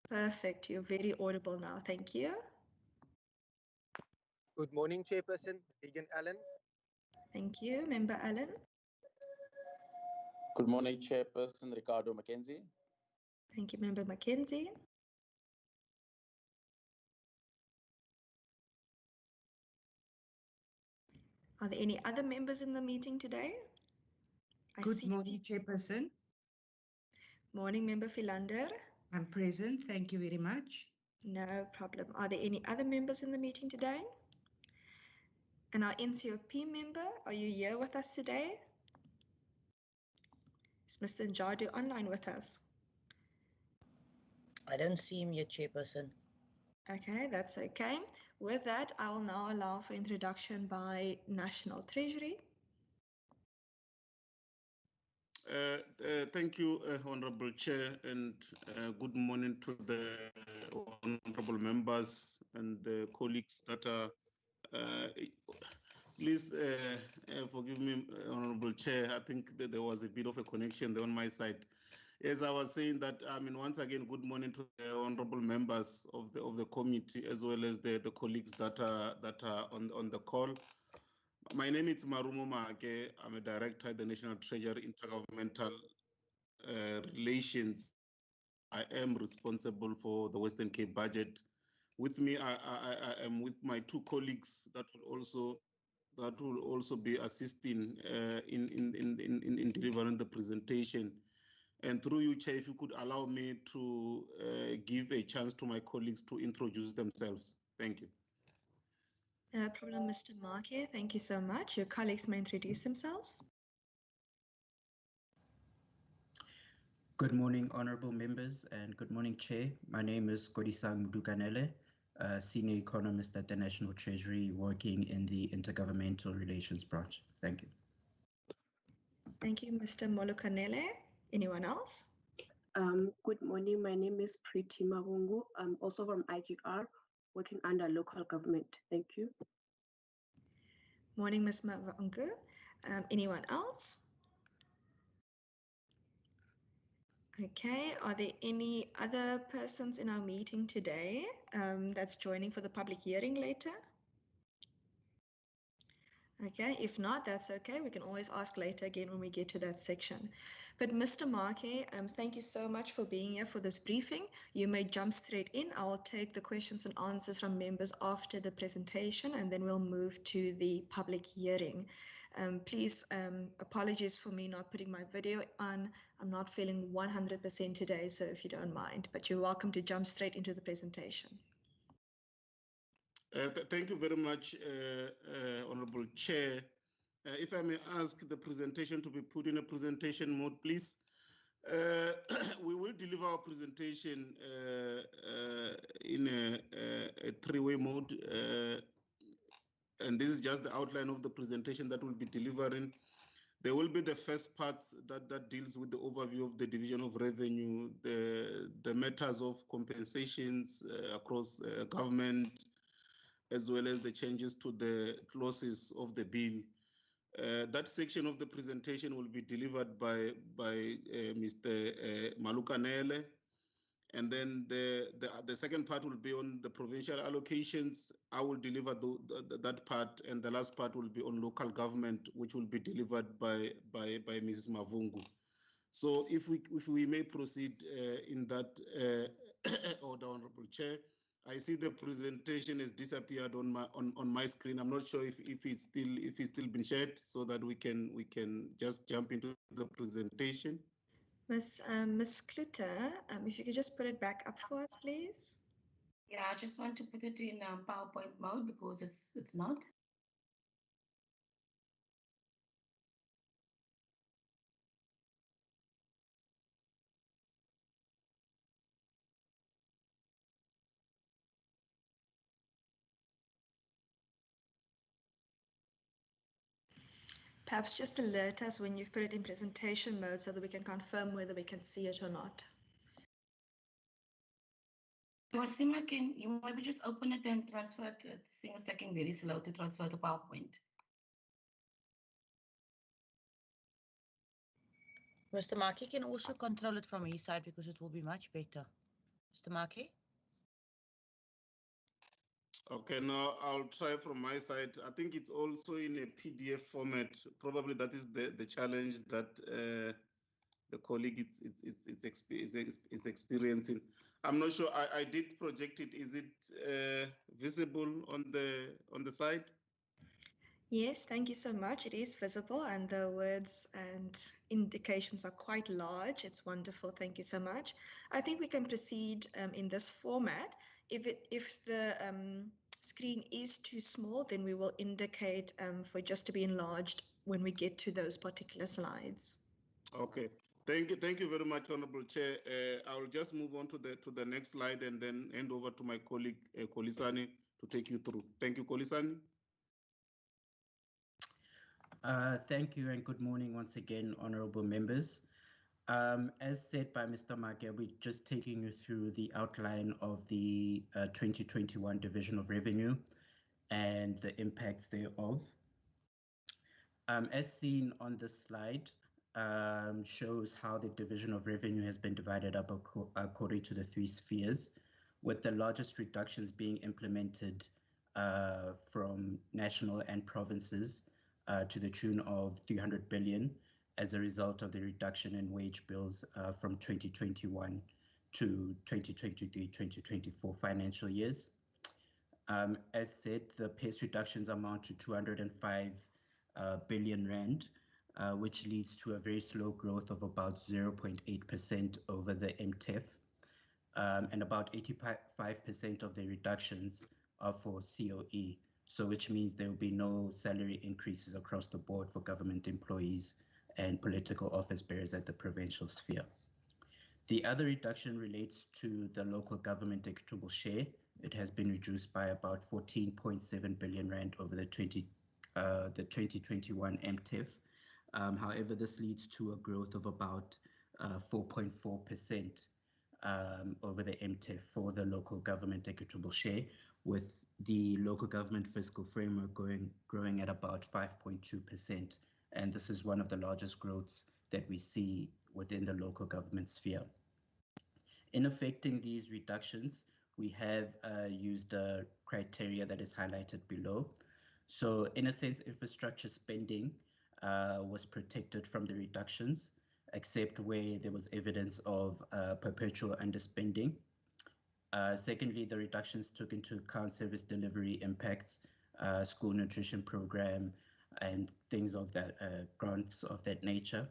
Perfect. You're very audible now. Thank you. Good morning, Chairperson Regan Allen. Thank you. Member Allen. Good morning, Chairperson Ricardo Mackenzie. Thank you, Member Mackenzie. Are there any other members in the meeting today? Good morning, Chairperson. Morning, Member Philander. I'm present. Thank you very much. No problem. Are there any other members in the meeting today? And our NCOP member, are you here with us today? Is Mr. Njadu online with us? I don't see him yet, Chairperson. Okay, that's okay. With that, I will now allow for introduction by National Treasury. Thank you, Honorable Chair, and good morning to the honorable members and the colleagues that are. Please forgive me, Honorable Chair. I think that there was a bit of a connection there on my side. As I was saying that, I mean, once again, good morning to the honorable members of the committee, as well as the colleagues that are on the call. My name is Marumo Maake. I'm a director at the National Treasury Intergovernmental Relations. I am responsible for the Western Cape budget. With me, I am with my two colleagues that will also be assisting in delivering the presentation. And through you, Chair, if you could allow me to give a chance to my colleagues to introduce themselves. Thank you. No problem, Mr. Marke. Thank you so much. Your colleagues may introduce themselves. Good morning, honorable members, and good morning, Chair. My name is Kodisang Mudukanele, Senior Economist at the National Treasury, working in the Intergovernmental Relations Branch. Thank you. Thank you, Mr. Molukanele. Anyone else? Good morning. My name is Priti Mavungu. I'm also from IGR, working under local government. Thank you. Morning, Ms. Mavungu. Anyone else? Okay, are there any other persons in our meeting today that's joining for the public hearing later? Okay, if not, that's okay. We can always ask later again when we get to that section. But Mr. Marke, thank you so much for being here for this briefing. You may jump straight in. I will take the questions and answers from members after the presentation, and then we'll move to the public hearing. Please, apologies for me not putting my video on. I'm not feeling 100% today, so if you don't mind, but you're welcome to jump straight into the presentation. Thank you very much, Honorable Chair. If I may ask the presentation to be put in a presentation mode, please. We will deliver our presentation in a three-way mode. And this is just the outline of the presentation that we'll be delivering. There will be the first part that deals with the overview of the division of revenue, the matters of compensations across government, as well as the changes to the clauses of the bill. That section of the presentation will be delivered by Mr. Malukanele, and then the second part will be on the provincial allocations. I will deliver that part, and the last part will be on local government, which will be delivered by Mrs. Mavungu. So if we may proceed in that order, Honorable Chair. I see the presentation has disappeared on my screen. I'm not sure if it's still been shared, so that we can just jump into the presentation. Miss Kluter, if you could just put it back up for us, please. Yeah, I just want to put it in PowerPoint mode because it's not. Perhaps just alert us when you've put it in presentation mode so that we can confirm whether we can see it or not. Wasima, can you maybe just open it and transfer it? This thing is taking very slow to transfer to PowerPoint. Mr. Markey can also control it from his side because it will be much better. Mr. Markey? Okay, now I'll try from my side. I think it's also in a PDF format. Probably that is the challenge that the colleague is experiencing. I'm not sure. I did project it. Is it visible on the side? Yes, thank you so much. It is visible and the words and indications are quite large. It's wonderful. Thank you so much. I think we can proceed in this format. If the screen is too small, then we will indicate for just to be enlarged when we get to those particular slides. Okay. Thank you very much, Honorable Chair. I will just move on to the next slide and then hand over to my colleague Kolisani to take you through. Thank you, Kolisani. Thank you and good morning once again, honorable members. As said by Mr. Marke, we're just taking you through the outline of the 2021 Division of Revenue and the impacts thereof. As seen on this slide, shows how the Division of Revenue has been divided up according to the three spheres, with the largest reductions being implemented from national and provinces to the tune of 300 billion as a result of the reduction in wage bills from 2021 to 2023-2024 financial years. As said, the PACE reductions amount to 205 billion rand, which leads to a very slow growth of about 0.8% over the MTEF, and about 85% of the reductions are for COE, So which means there will be no salary increases across the board for government employees and political office bearers at the provincial sphere. The other reduction relates to the local government equitable share. It has been reduced by about 14.7 billion rand over the 2021 MTEF. However, this leads to a growth of about 4.4% over the MTEF for the local government equitable share, with the local government fiscal framework growing at about 5.2%. And this is one of the largest growths that we see within the local government sphere. In affecting these reductions, we have used a criteria that is highlighted below. So in a sense, infrastructure spending was protected from the reductions, except where there was evidence of perpetual underspending. Secondly, the reductions took into account service delivery impacts, school nutrition program, and things of that, grants of that nature.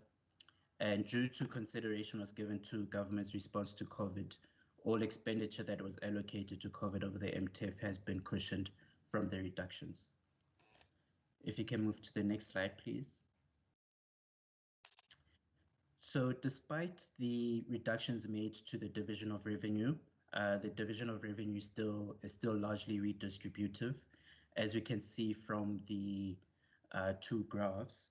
And due to consideration was given to government's response to COVID, all expenditure that was allocated to COVID over the MTEF has been cushioned from the reductions. If you can move to the next slide, please. So despite the reductions made to the division of revenue, the division of revenue is still largely redistributive. As we can see from the two graphs,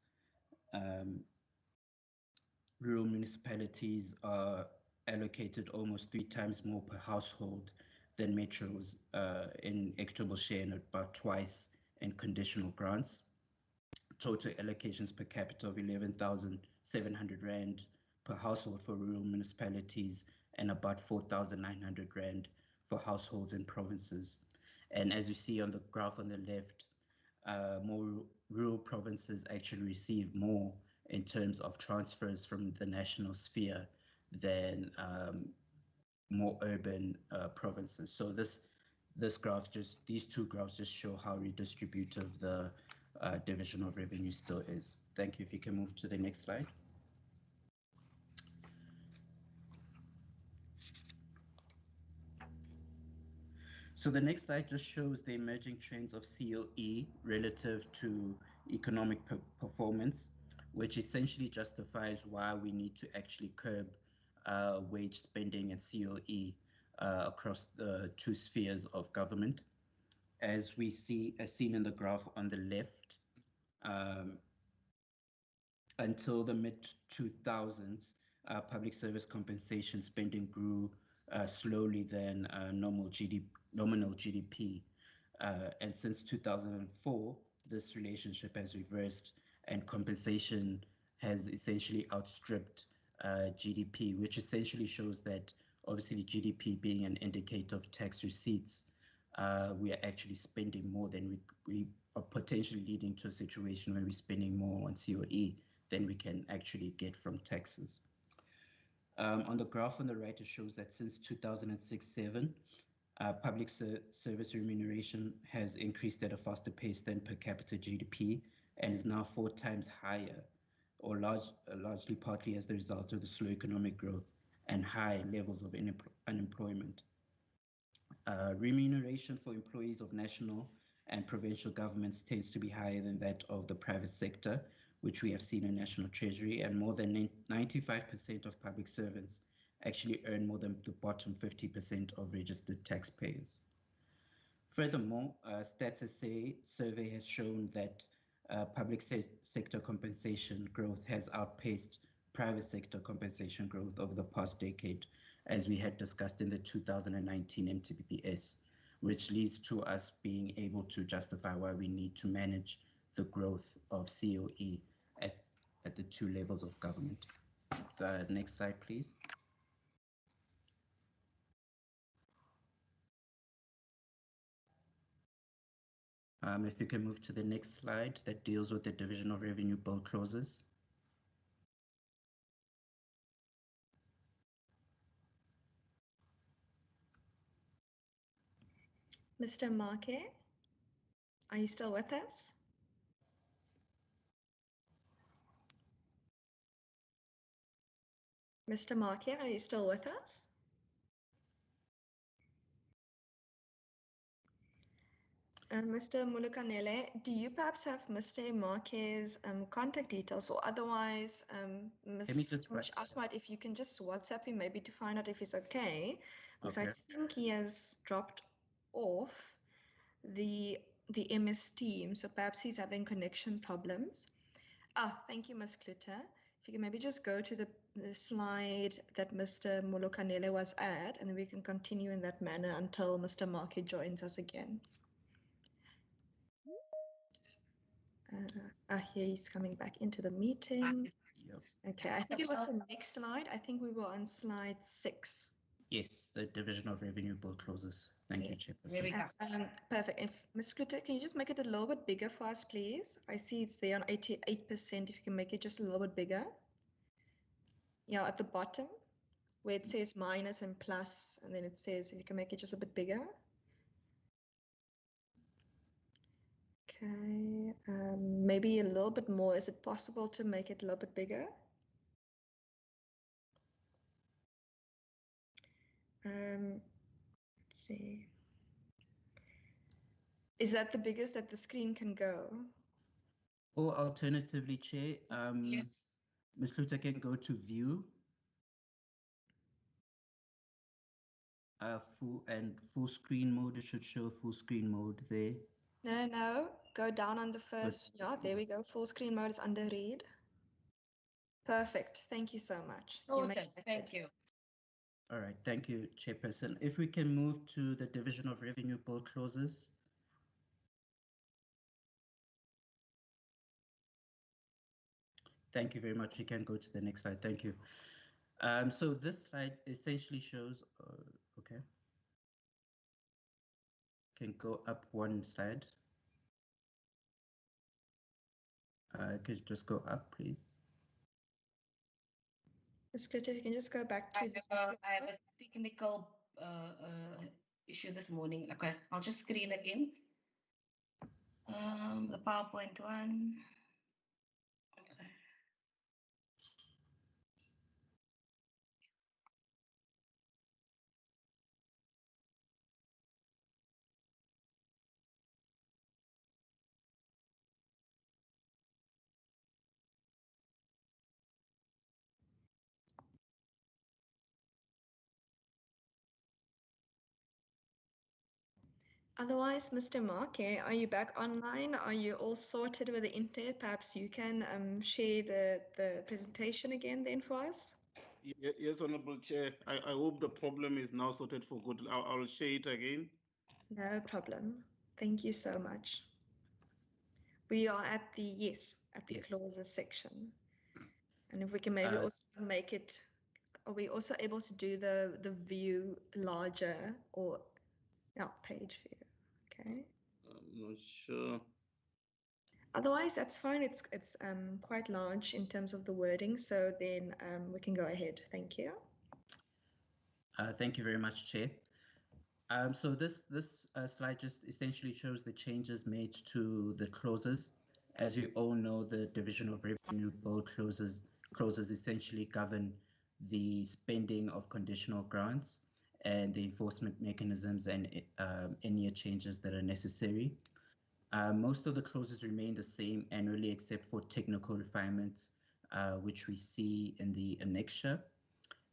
rural municipalities are allocated almost 3 times more per household than metros in equitable share, and about twice in conditional grants. Total allocations per capita of 11,700 Rand per household for rural municipalities and about 4,900 Rand for households in provinces. And as you see on the graph on the left, more rural provinces actually receive more in terms of transfers from the national sphere than more urban provinces. So these two graphs just show how redistributive the division of revenue still is. Thank you. If you can move to the next slide. So the next slide just shows the emerging trends of CLE relative to economic performance, which essentially justifies why we need to actually curb wage spending and CLE across the two spheres of government. As seen in the graph on the left, until the mid-2000s, public service compensation spending grew slowly than nominal GDP. And since 2004, this relationship has reversed and compensation has essentially outstripped GDP, which essentially shows that obviously GDP being an indicator of tax receipts, we are actually spending more than we are potentially leading to a situation where we're spending more on COE than we can actually get from taxes. On the graph on the right, it shows that since 2006-07, public service remuneration has increased at a faster pace than per capita GDP and is now 4 times higher, or largely partly as the result of the slow economic growth and high levels of unemployment. Remuneration for employees of national and provincial governments tends to be higher than that of the private sector, which we have seen in National Treasury, and more than 95% of public servants actually earn more than the bottom 50% of registered taxpayers. Furthermore, Stats SA survey has shown that public sector compensation growth has outpaced private sector compensation growth over the past decade, as we had discussed in the 2019 MTBPS, which leads to us being able to justify why we need to manage the growth of COE at the two levels of government. The next slide, please. If you can move to the next slide that deals with the division of revenue bill clauses. Mr. Marke, are you still with us? Mr. Marke, are you still with us? Mr. Mulukanele, do you perhaps have Mr. Marquez's contact details, or otherwise, Ms. Ahmad, if you can just WhatsApp him maybe to find out if he's okay, because I think he has dropped off the MS team, so perhaps he's having connection problems. Thank you, Ms. Kluter. If you can maybe just go to the slide that Mr. Mulukanele was at, and then we can continue in that manner until Mr. Marquez joins us again. Here he's coming back into the meeting. Yep. Okay, I think it was the next slide. I think we were on slide 6. Yes, the Division of Revenue Bill closes. Thank you, Chairperson. There we go. Perfect. If Ms. Kluter, can you just make it a little bit bigger for us, please? I see it's there on 88%. If you can make it just a little bit bigger. Yeah, at the bottom, where it says minus and plus, and then it says if you can make it just a bit bigger. Okay, maybe a little bit more. Is it possible to make it a little bit bigger? Let's see. Is that the biggest that the screen can go? Or alternatively, Chair, Yes. Ms. Kluter can go to View. Full screen mode. It should show full screen mode there. No. Go down on the first. Yeah, there we go. Full screen mode is under read. Perfect. Thank you so much. Okay, thank you. All right, thank you, Chairperson. If we can move to the Division of Revenue Bill clauses. Thank you very much. You can go to the next slide. Thank you. So this slide essentially shows, okay. Can go up one slide. Could you just go up, please? Ms. Kluter, you can just go back to I have a technical issue this morning. Okay, I'll just screen again. The PowerPoint one. Okay. Otherwise, Mr. Marque, are you back online? Are you all sorted with the internet? Perhaps you can share the presentation again then for us? Yes, Honorable Chair. I hope the problem is now sorted for good. I'll share it again. No problem. Thank you so much. We are at the clauses section. And if we can maybe also make it, are we also able to do the view larger or page view? Okay. I'm not sure. Otherwise, that's fine. It's quite large in terms of the wording, so then we can go ahead. Thank you. Thank you very much, Chair. So this slide just essentially shows the changes made to the clauses. As you all know, the Division of Revenue Bill clauses essentially govern the spending of conditional grants and the enforcement mechanisms and any changes that are necessary. Most of the clauses remain the same annually except for technical refinements, which we see in the annexure.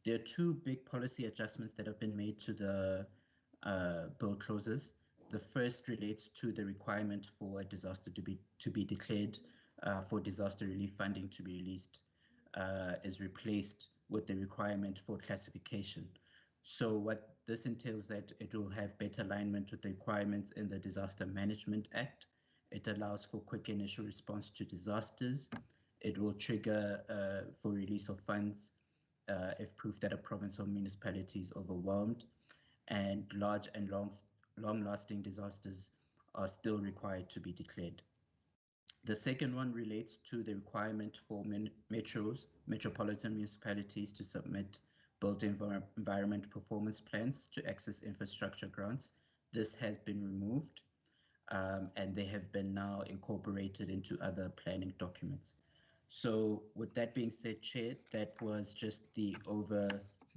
There are two big policy adjustments that have been made to the bill clauses. The first relates to the requirement for a disaster to be declared for disaster relief funding to be released is replaced with the requirement for classification. So what this entails that it will have better alignment with the requirements in the Disaster Management Act. It allows for quick initial response to disasters. It will trigger for release of funds if proof that a province or municipality is overwhelmed, and large and long-lasting disasters are still required to be declared. The second one relates to the requirement for metropolitan municipalities to submit built environment performance plans to access infrastructure grants. This has been removed, and they have been now incorporated into other planning documents. So with that being said, Chair, that was just the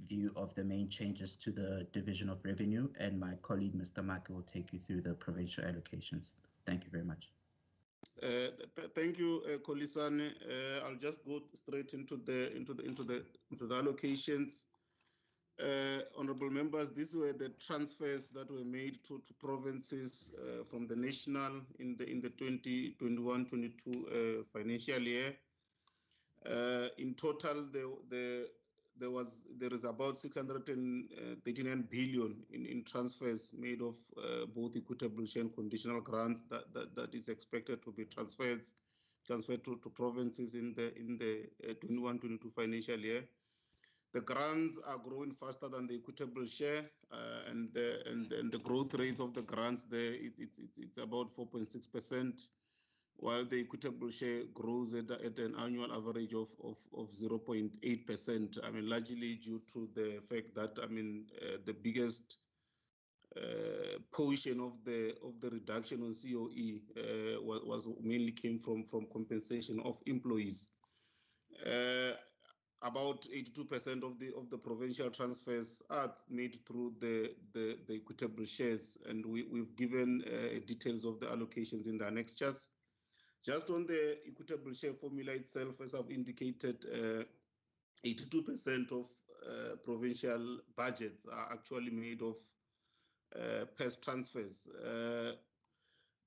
view of the main changes to the division of revenue, and my colleague, Mr. Maki, will take you through the provincial allocations. Thank you very much. Thank you, Kolisane. I'll just go straight into the allocations. Honorable members, these were the transfers that were made to provinces from the national in the 2021-22 financial year. In total, there is about 639 billion in transfers made of both equitable share and conditional grants that is expected to be transferred to provinces in the 21-22 financial year. The grants are growing faster than the equitable share, and the growth rates of the grants there it's about 4.6%, while the equitable share grows at an annual average of 0.8%. I mean, largely due to the fact that the biggest portion of the reduction on COE was mainly came from compensation of employees. About 82% of the provincial transfers are made through the equitable shares, and we've given details of the allocations in the annexures. Just on the equitable share formula itself, as I've indicated, 82% of provincial budgets are actually made of past transfers.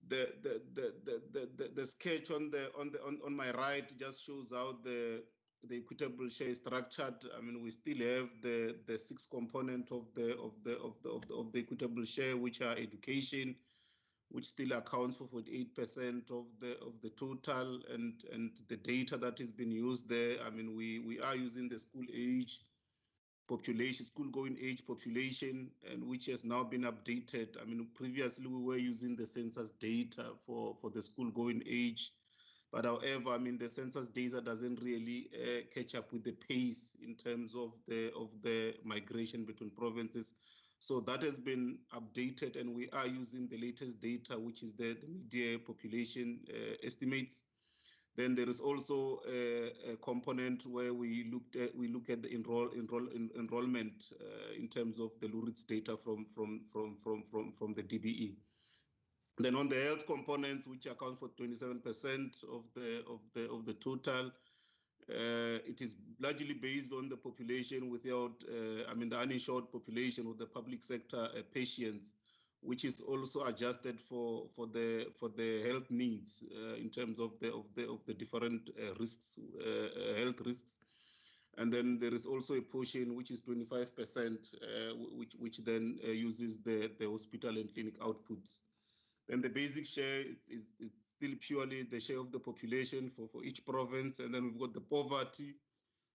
The sketch on my right just shows how the equitable share is structured. I mean, we still have the 6 component of the equitable share, which are education, which still accounts for 48% of the total, and the data that has been used there. I mean, we are using the school going age population, and which has now been updated. I mean, previously we were using the census data for the school going age, but however, I mean, the census data doesn't really catch up with the pace in terms of the migration between provinces. So that has been updated, and we are using the latest data, which is the mid-year population estimates. Then there is also a component where we look at the enrollment in terms of the Luritz data from the DBE. Then on the health components, which account for 27% of the total, it is largely based on the population without, the uninsured population with the public sector patients, which is also adjusted for the health needs in terms of the different risks, health risks. And then there is also a portion which is 25%, which then uses the hospital and clinic outputs. Then the basic share is still purely the share of the population for each province. And then we've got the poverty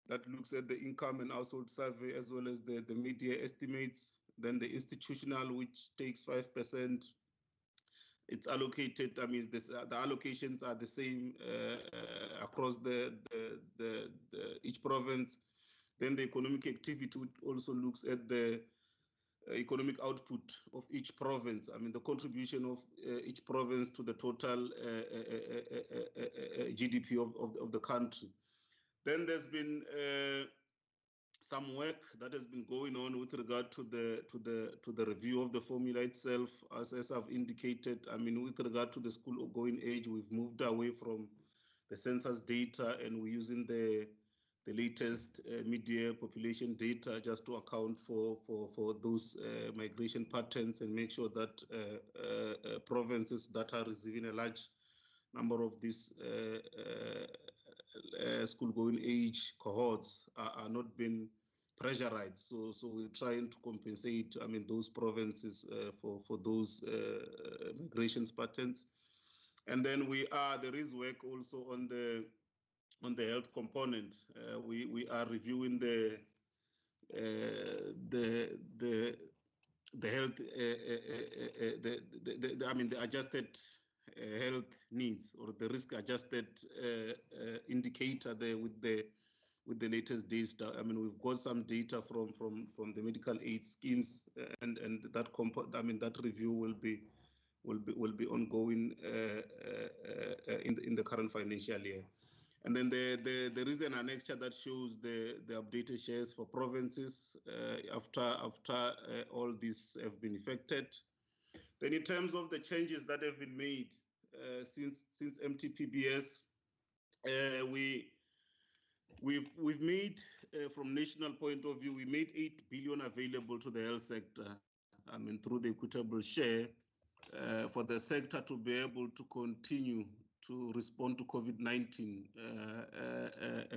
that looks at the income and household survey, as well as the mid-year estimates. Then the institutional, which takes 5%. It's allocated, I mean, the allocations are the same across each province. Then the economic activity also looks at the economic output of each province. I mean, the contribution of each province to the total GDP of the country. Then there's been some work that has been going on with regard to the review of the formula itself. As I've indicated, I mean, with regard to the school going age, we've moved away from the census data, and we're using the latest mid-year population data just to account for those migration patterns and make sure that provinces that are receiving a large number of these school-going age cohorts are not being pressurized. So we're trying to compensate, I mean, those provinces for those migrations patterns. And then there is work also on the health component. We are reviewing the health, the adjusted health needs, or the risk adjusted indicator there with the latest data. I mean, we've got some data from the medical aid schemes, and that review will be ongoing in the current financial year. And then there is an annexure that shows the updated shares for provinces after all these have been effected. Then in terms of the changes that have been made since MTPBS, we've made, from national point of view, we made 8 billion available to the health sector, I mean, through the equitable share, for the sector to be able to continue to respond to COVID-19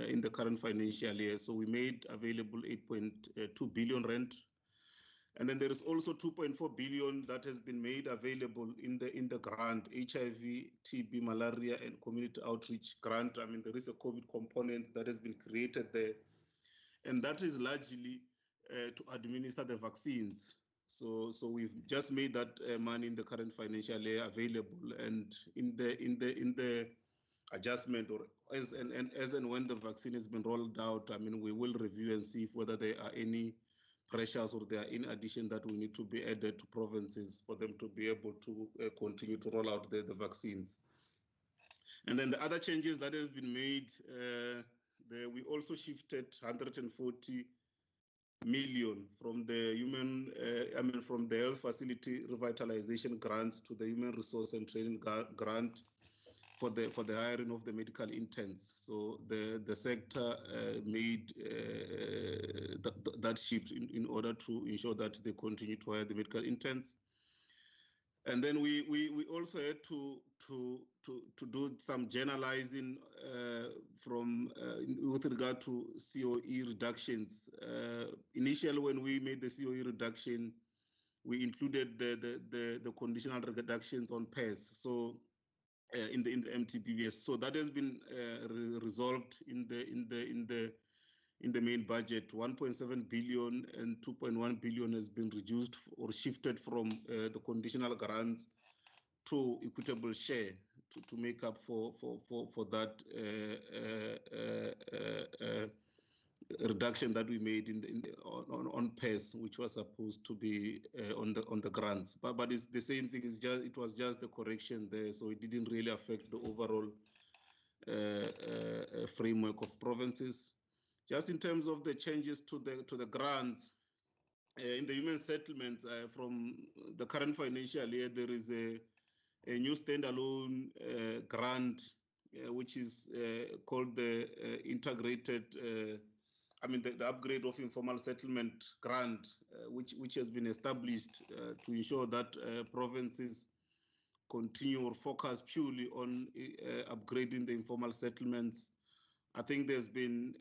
in the current financial year. So we made available 8.2 billion rand. And then there is also 2.4 billion that has been made available in the grant, HIV, TB, malaria, and community outreach grant. I mean, there is a COVID component that has been created there, and that is largely to administer the vaccines. So we've just made that money in the current financial year available, and in the adjustment, or as and when the vaccine has been rolled out, I mean, we will review and see if whether there are any pressures or there are in addition that we need to be added to provinces for them to be able to continue to roll out the vaccines. And then the other changes that has been made, we also shifted 140 million from the from the health facility revitalization grants to the human resource and training grant for the hiring of the medical interns. So the sector made that shift in order to ensure that they continue to hire the medical interns. And then we also had to do some generalizing with regard to COE reductions. Initially, when we made the COE reduction, we included the conditional reductions on PES. So in the MTPBS, so that has been resolved in the main budget. 1.7 billion and 2.1 billion has been reduced or shifted from the conditional grants to equitable share to make up for that reduction that we made on PES, which was supposed to be on the grants. But it's the same thing. It was just the correction there, so it didn't really affect the overall framework of provinces. Just in terms of the changes to the grants in the human settlements, from the current financial year, there is a new standalone grant which is called the integrated. The upgrade of informal settlement grant, which has been established to ensure that provinces continue or focus purely on upgrading the informal settlements. I think there's been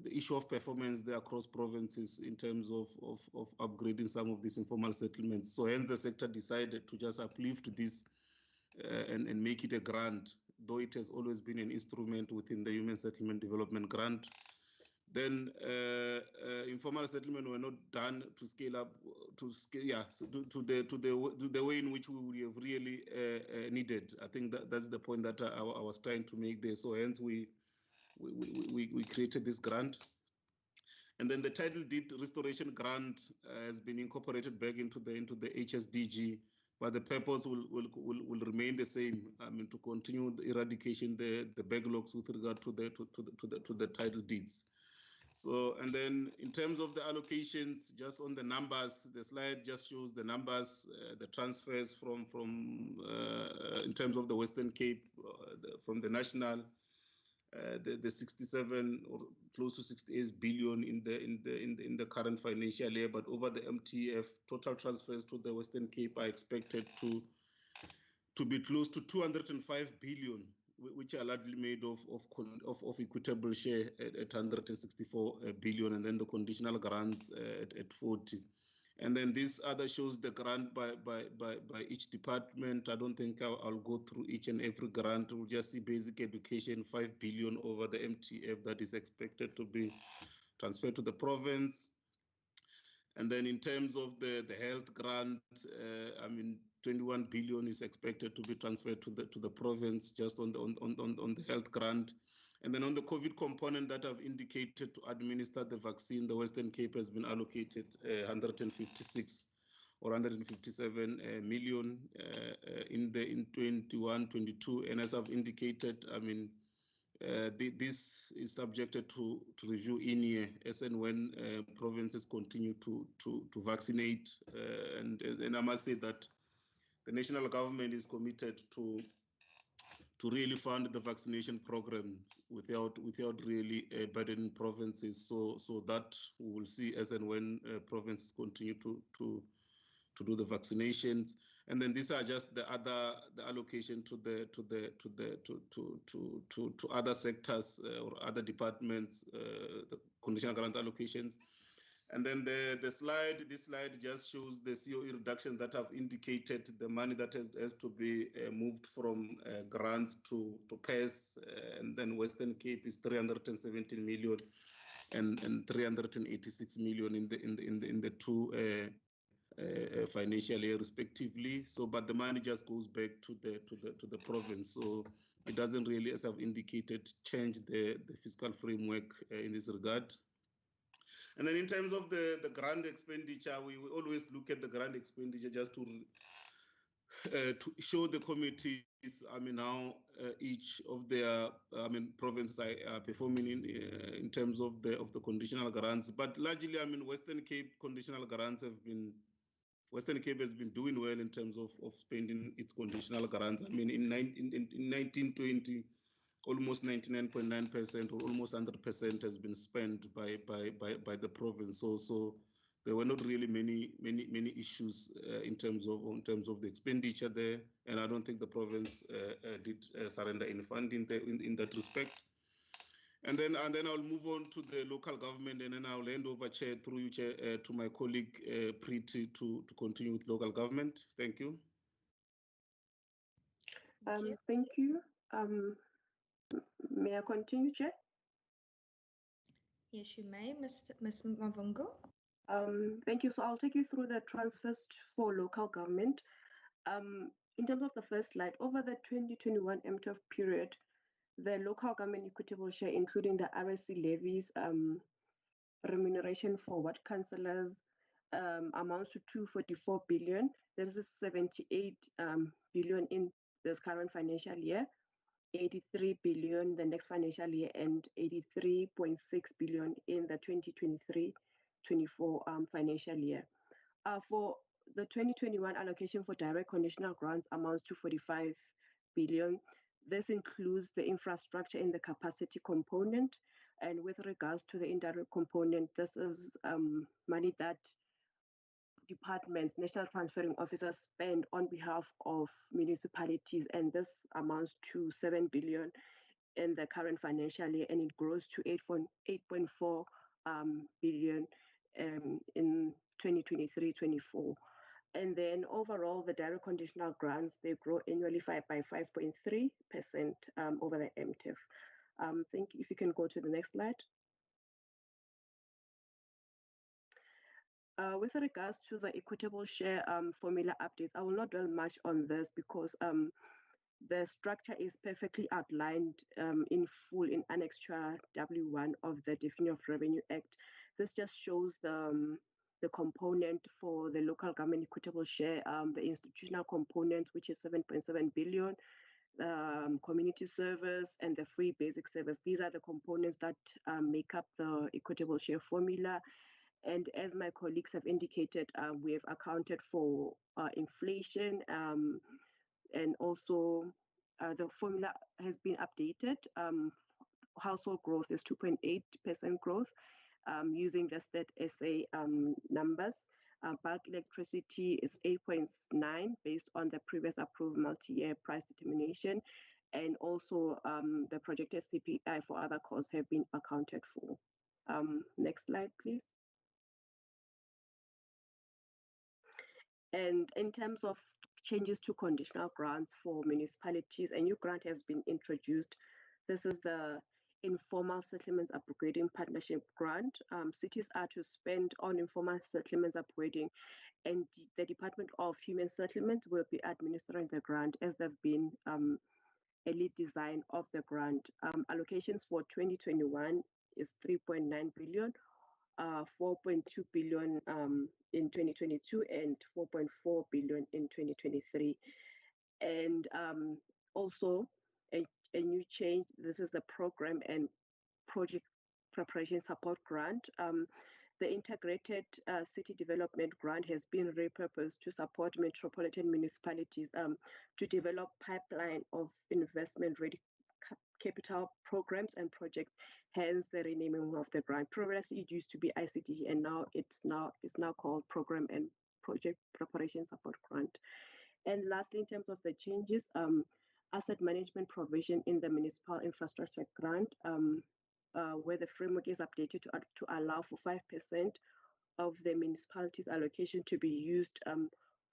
the issue of performance there across provinces in terms of upgrading some of these informal settlements. So hence the sector decided to just uplift this and make it a grant, though it has always been an instrument within the Human Settlement Development Grant. Then informal settlement were not done to scale up to the way in which we would have really needed. I think that's the point that I was trying to make there. So hence we created this grant. And then the title deed restoration grant has been incorporated back into the HSDG, but the purpose will remain the same. I mean, to continue the eradication the backlogs with regard to the title deeds. So, and then in terms of the allocations, just on the numbers, the slide just shows the numbers, the transfers from in terms of the Western Cape, from the national, the 67 or close to 68 billion in the current financial year, but over the MTF, total transfers to the Western Cape are expected to be close to 205 billion. Which are largely made of equitable share at 164 billion, and then the conditional grants at 40. And then this other shows the grant by each department. I don't think I'll go through each and every grant. We'll just see basic education, 5 billion over the MTF that is expected to be transferred to the province. And then in terms of the health grant, 21 billion is expected to be transferred to the province just on the health grant. And then on the COVID component that I've indicated to administer the vaccine, the Western Cape has been allocated 156 or 157 million in 21-22. And as I've indicated, This is subjected to review in year as and when provinces continue to vaccinate. And I must say that the national government is committed to really fund the vaccination programs without really burdening provinces. So that we will see as and when provinces continue to do the vaccinations. And then these are just the allocation to other sectors or other departments, the conditional grant allocations. And then this slide just shows the COE reduction that I've indicated, the money that has to be moved from grants to PES, and then Western Cape is 317 million and 386 million in the two financial year respectively. So, but the money just goes back to the province. So it doesn't really, as I've indicated, change the fiscal framework in this regard. And then in terms of the grant expenditure, we always look at the grant expenditure just to show the committees, how each of their, provinces are performing in terms of the conditional grants. But largely, Western Cape conditional grants Western Cape has been doing well in terms of spending its conditional grants. In 1920, almost 99.9% or almost 100% has been spent by the province. So there were not really many issues in terms of the expenditure there, and I don't think the province did surrender any funding in that respect. And then I'll move on to the local government, and then I'll hand over chair through you, Chair, to my colleague Preeti to continue with local government. Thank you. Thank you. May I continue, Chair? Yes, you may, Ms. Mavungo. Thank you. So I'll take you through the transfers for local government. In terms of the first slide, over the 2021 MTF period, the local government equitable share, including the RSC levies, remuneration for ward councillors, amounts to 244 billion. There is 78 billion in this current financial year, 83 billion the next financial year, and 83.6 billion in the 2023-24 financial year. For the 2021 allocation for direct conditional grants amounts to 45 billion. This includes the infrastructure in the capacity component. And with regards to the indirect component, this is money that departments, national transferring officers spend on behalf of municipalities, and this amounts to 7 billion in the current financial year, and it grows to 8.4 billion in 2023-24. And then overall, the direct conditional grants, they grow annually by 5.3% over the MTF. Thank you. If you can go to the next slide. With regards to the equitable share formula updates, I will not dwell much on this because the structure is perfectly outlined in full in Annex W1 of the Definition of Revenue Act. This just shows the component for the local government equitable share, the institutional component, which is 7.7 billion, community service, and the free basic service. These are the components that make up the equitable share formula. And as my colleagues have indicated, we have accounted for inflation, and also the formula has been updated. Household growth is 2.8% growth using the Stat SA numbers. Bulk electricity is 8.9 based on the previous approved multi-year price determination. And also the projected CPI for other costs have been accounted for. Next slide, please. And in terms of changes to conditional grants for municipalities, a new grant has been introduced. This is the Informal Settlements Upgrading Partnership Grant. Cities are to spend on informal settlements upgrading, and the Department of Human Settlement will be administering the grant as they've been a lead design of the grant. Allocations for 2021 is 3.9 billion. 4.2 billion in 2022 and 4.4 billion in 2023. And also a a new change. This is the program and project preparation support grant. The integrated city development grant has been repurposed to support metropolitan municipalities to develop pipeline of investment ready capital programs and projects, hence the renaming of the grant. Previously it used to be ICT, and now it's now called program and project preparation support grant. And lastly, in terms of the changes, asset management provision in the municipal infrastructure grant, where the framework is updated to allow for 5% of the municipality's allocation to be used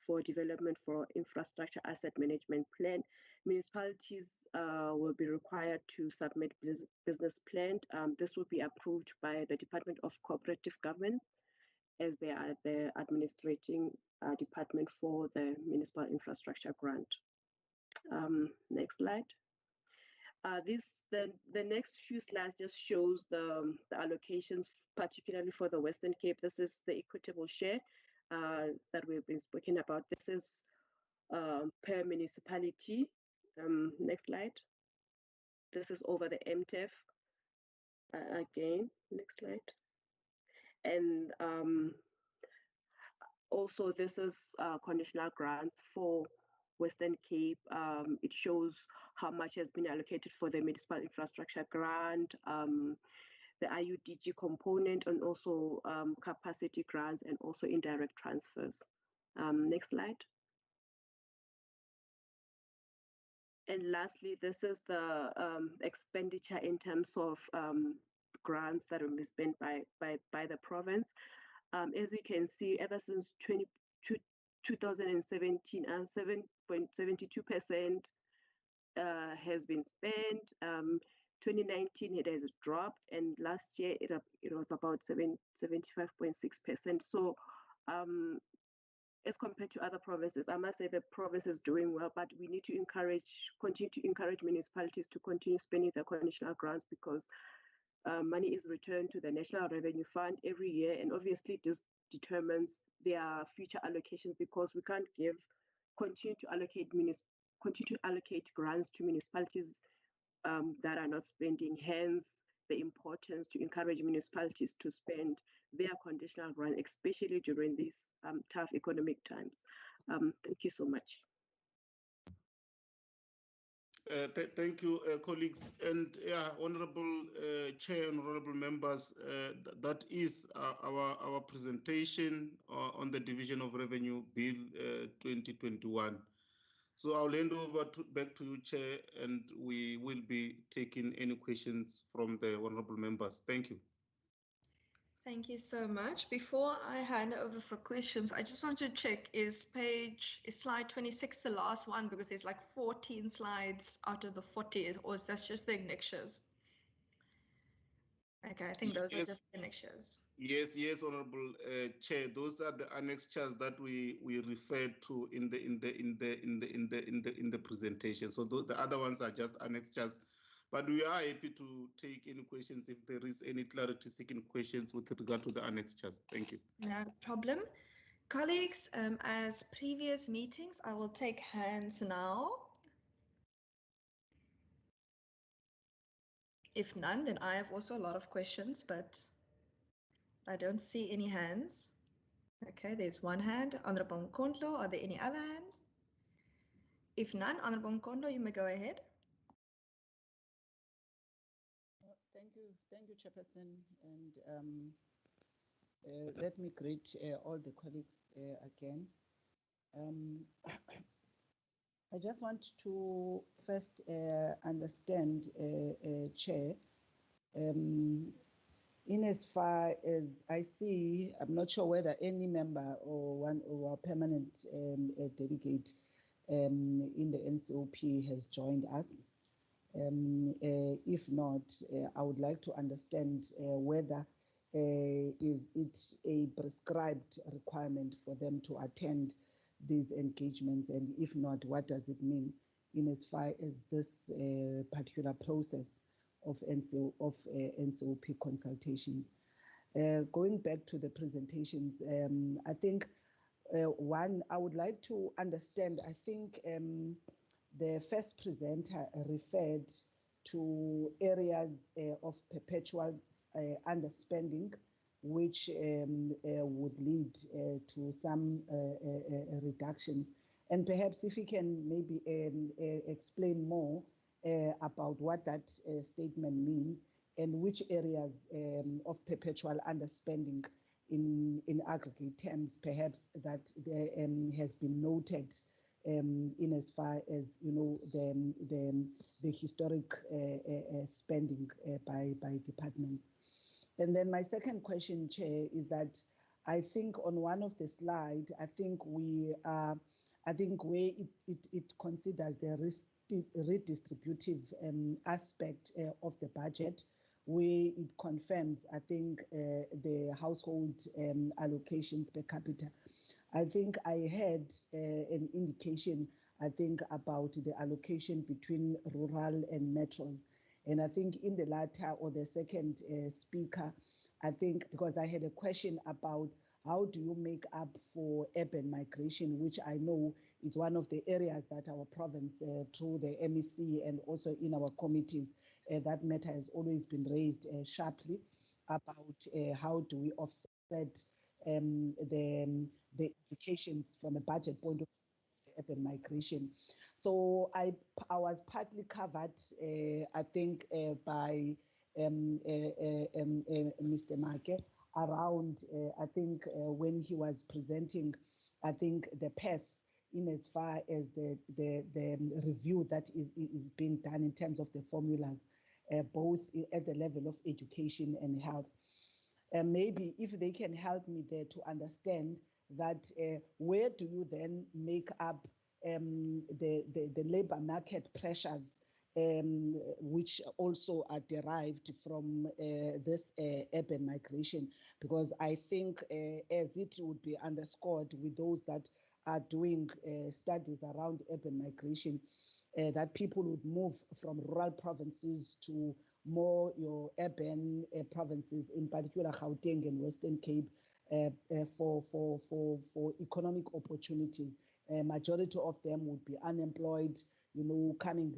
for development for infrastructure asset management plan. Municipalities will be required to submit business plan. This will be approved by the Department of Cooperative Government, as they are the administrating department for the municipal infrastructure grant. Next slide. The next few slides just shows the allocations, particularly for the Western Cape. This is the equitable share that we've been speaking about. This is per municipality. Next slide. This is over the MTEF. Again, next slide. And also, this is conditional grants for Western Cape. It shows how much has been allocated for the municipal infrastructure grant, the IUDG component, and also capacity grants and also indirect transfers. Next slide. And lastly, this is the expenditure in terms of grants that will be spent by the province. As you can see, ever since 2017, 7.72% has been spent. 2019 it has dropped, and last year it was about 75.6%. So as compared to other provinces, I must say the province is doing well, but we need to continue to encourage municipalities to continue spending their conditional grants, because money is returned to the National Revenue Fund every year, and obviously this determines their future allocations, because we can't continue to allocate grants to municipalities that are not spending. Hence, the importance to encourage municipalities to spend their conditional grant, especially during these tough economic times. Thank you so much. Thank you, colleagues. And yeah, Honorable Chair, Honorable members, that is our presentation on the Division of Revenue Bill 2021. So I'll hand over back to you, Chair, and we will be taking any questions from the honorable members. Thank you. Thank you so much. Before I hand over for questions, I just want to check, is slide 26 the last one? Because there's like 14 slides out of the 40, or is that just the annexures? Okay, I think those are just the annexures. Yes, Honorable Chair. Those are the annexures that we referred to in the presentation. So the other ones are just annexures. But we are happy to take any questions if there is any clarity seeking questions with regard to the annexures. Thank you. No problem. Colleagues, as previous meetings, I will take hands now. If none, then I have also a lot of questions, but I don't see any hands. Okay, there's one hand. Honorable Mkondlo, are there any other hands? If none, Honorable Mkondlo, you may go ahead. Thank you, Chairperson, and let me greet all the colleagues again. I just want to first understand, Chair, in as far as I see, I'm not sure whether any member or a permanent delegate in the NCOP has joined us. If not, I would like to understand whether is it a prescribed requirement for them to attend these engagements, and if not, what does it mean in as far as this particular process of NCOP consultation. Going back to the presentations, I think one, I would like to understand, I think the first presenter referred to areas of perpetual underspending, which would lead to some reduction. And perhaps if you can maybe explain more about what that statement means and which areas of perpetual underspending in aggregate terms, perhaps that there has been noted in as far as the historic spending by department. And then my second question, Chair, is that I think on one of the slides, I think where it considers the redistributive aspect of the budget, where it confirms, I think, the household allocations per capita. I think I had an indication, I think, about the allocation between rural and metro. And I think in the latter or the second speaker, I think, because I had a question about how do you make up for urban migration, which I know is one of the areas that our province, through the MEC and also in our committees, that matter has always been raised sharply about how do we offset the implications from a budget point of view of urban migration. So I was partly covered, I think, by Mr. Make around, I think, when he was presenting, I think, the PES in as far as the review that is being done in terms of the formulas, both at the level of education and health. Maybe if they can help me there to understand that where do you then make up the labor market pressures, which also are derived from this urban migration, because I think as it would be underscored with those that are doing studies around urban migration, that people would move from rural provinces to more your urban provinces, in particular Gauteng and Western Cape, for economic opportunities. Majority of them would be unemployed, coming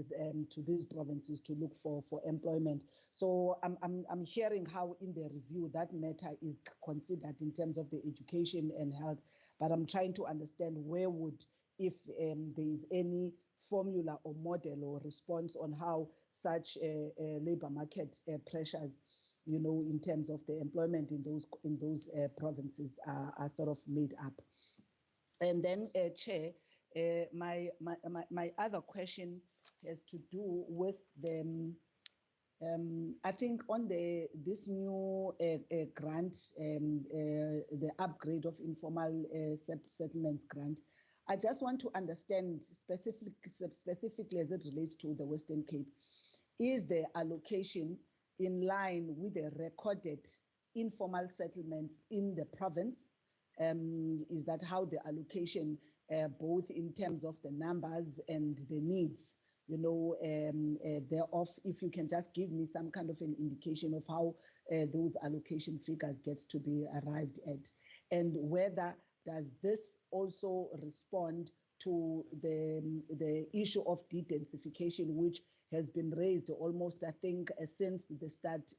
to these provinces to look for employment. So I'm hearing how in the review that matter is considered in terms of the education and health, but I'm trying to understand where would, if there is any formula or model or response on how such labor market pressures, in terms of the employment in those provinces are sort of made up. And then, Chair, my other question has to do with the, I think on this new grant, the upgrade of informal settlements grant, I just want to understand specifically as it relates to the Western Cape, is the allocation in line with the recorded informal settlements in the province? Is that how the allocation, both in terms of the numbers and the needs, thereof, if you can just give me some kind of an indication of how those allocation figures get to be arrived at, and whether does this also respond to the issue of de-densification, which has been raised almost, I think, since the start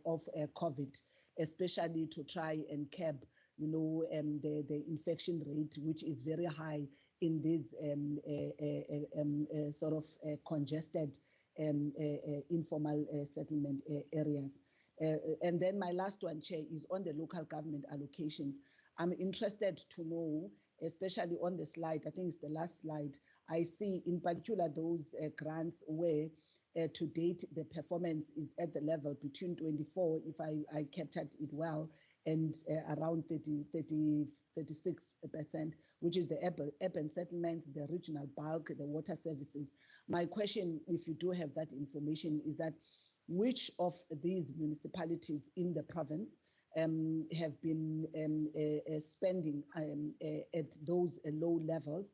of COVID, especially to try and curb, the infection rate, which is very high in these sort of congested informal settlement areas. And then my last one, Chair, is on the local government allocations. I'm interested to know, especially on the slide, I think it's the last slide, I see in particular those grants where to date the performance is at the level between 24, if I captured it well, and around 36%, which is the urban settlements, the regional bulk, the water services. My question, if you do have that information, is that which of these municipalities in the province have been spending at those low levels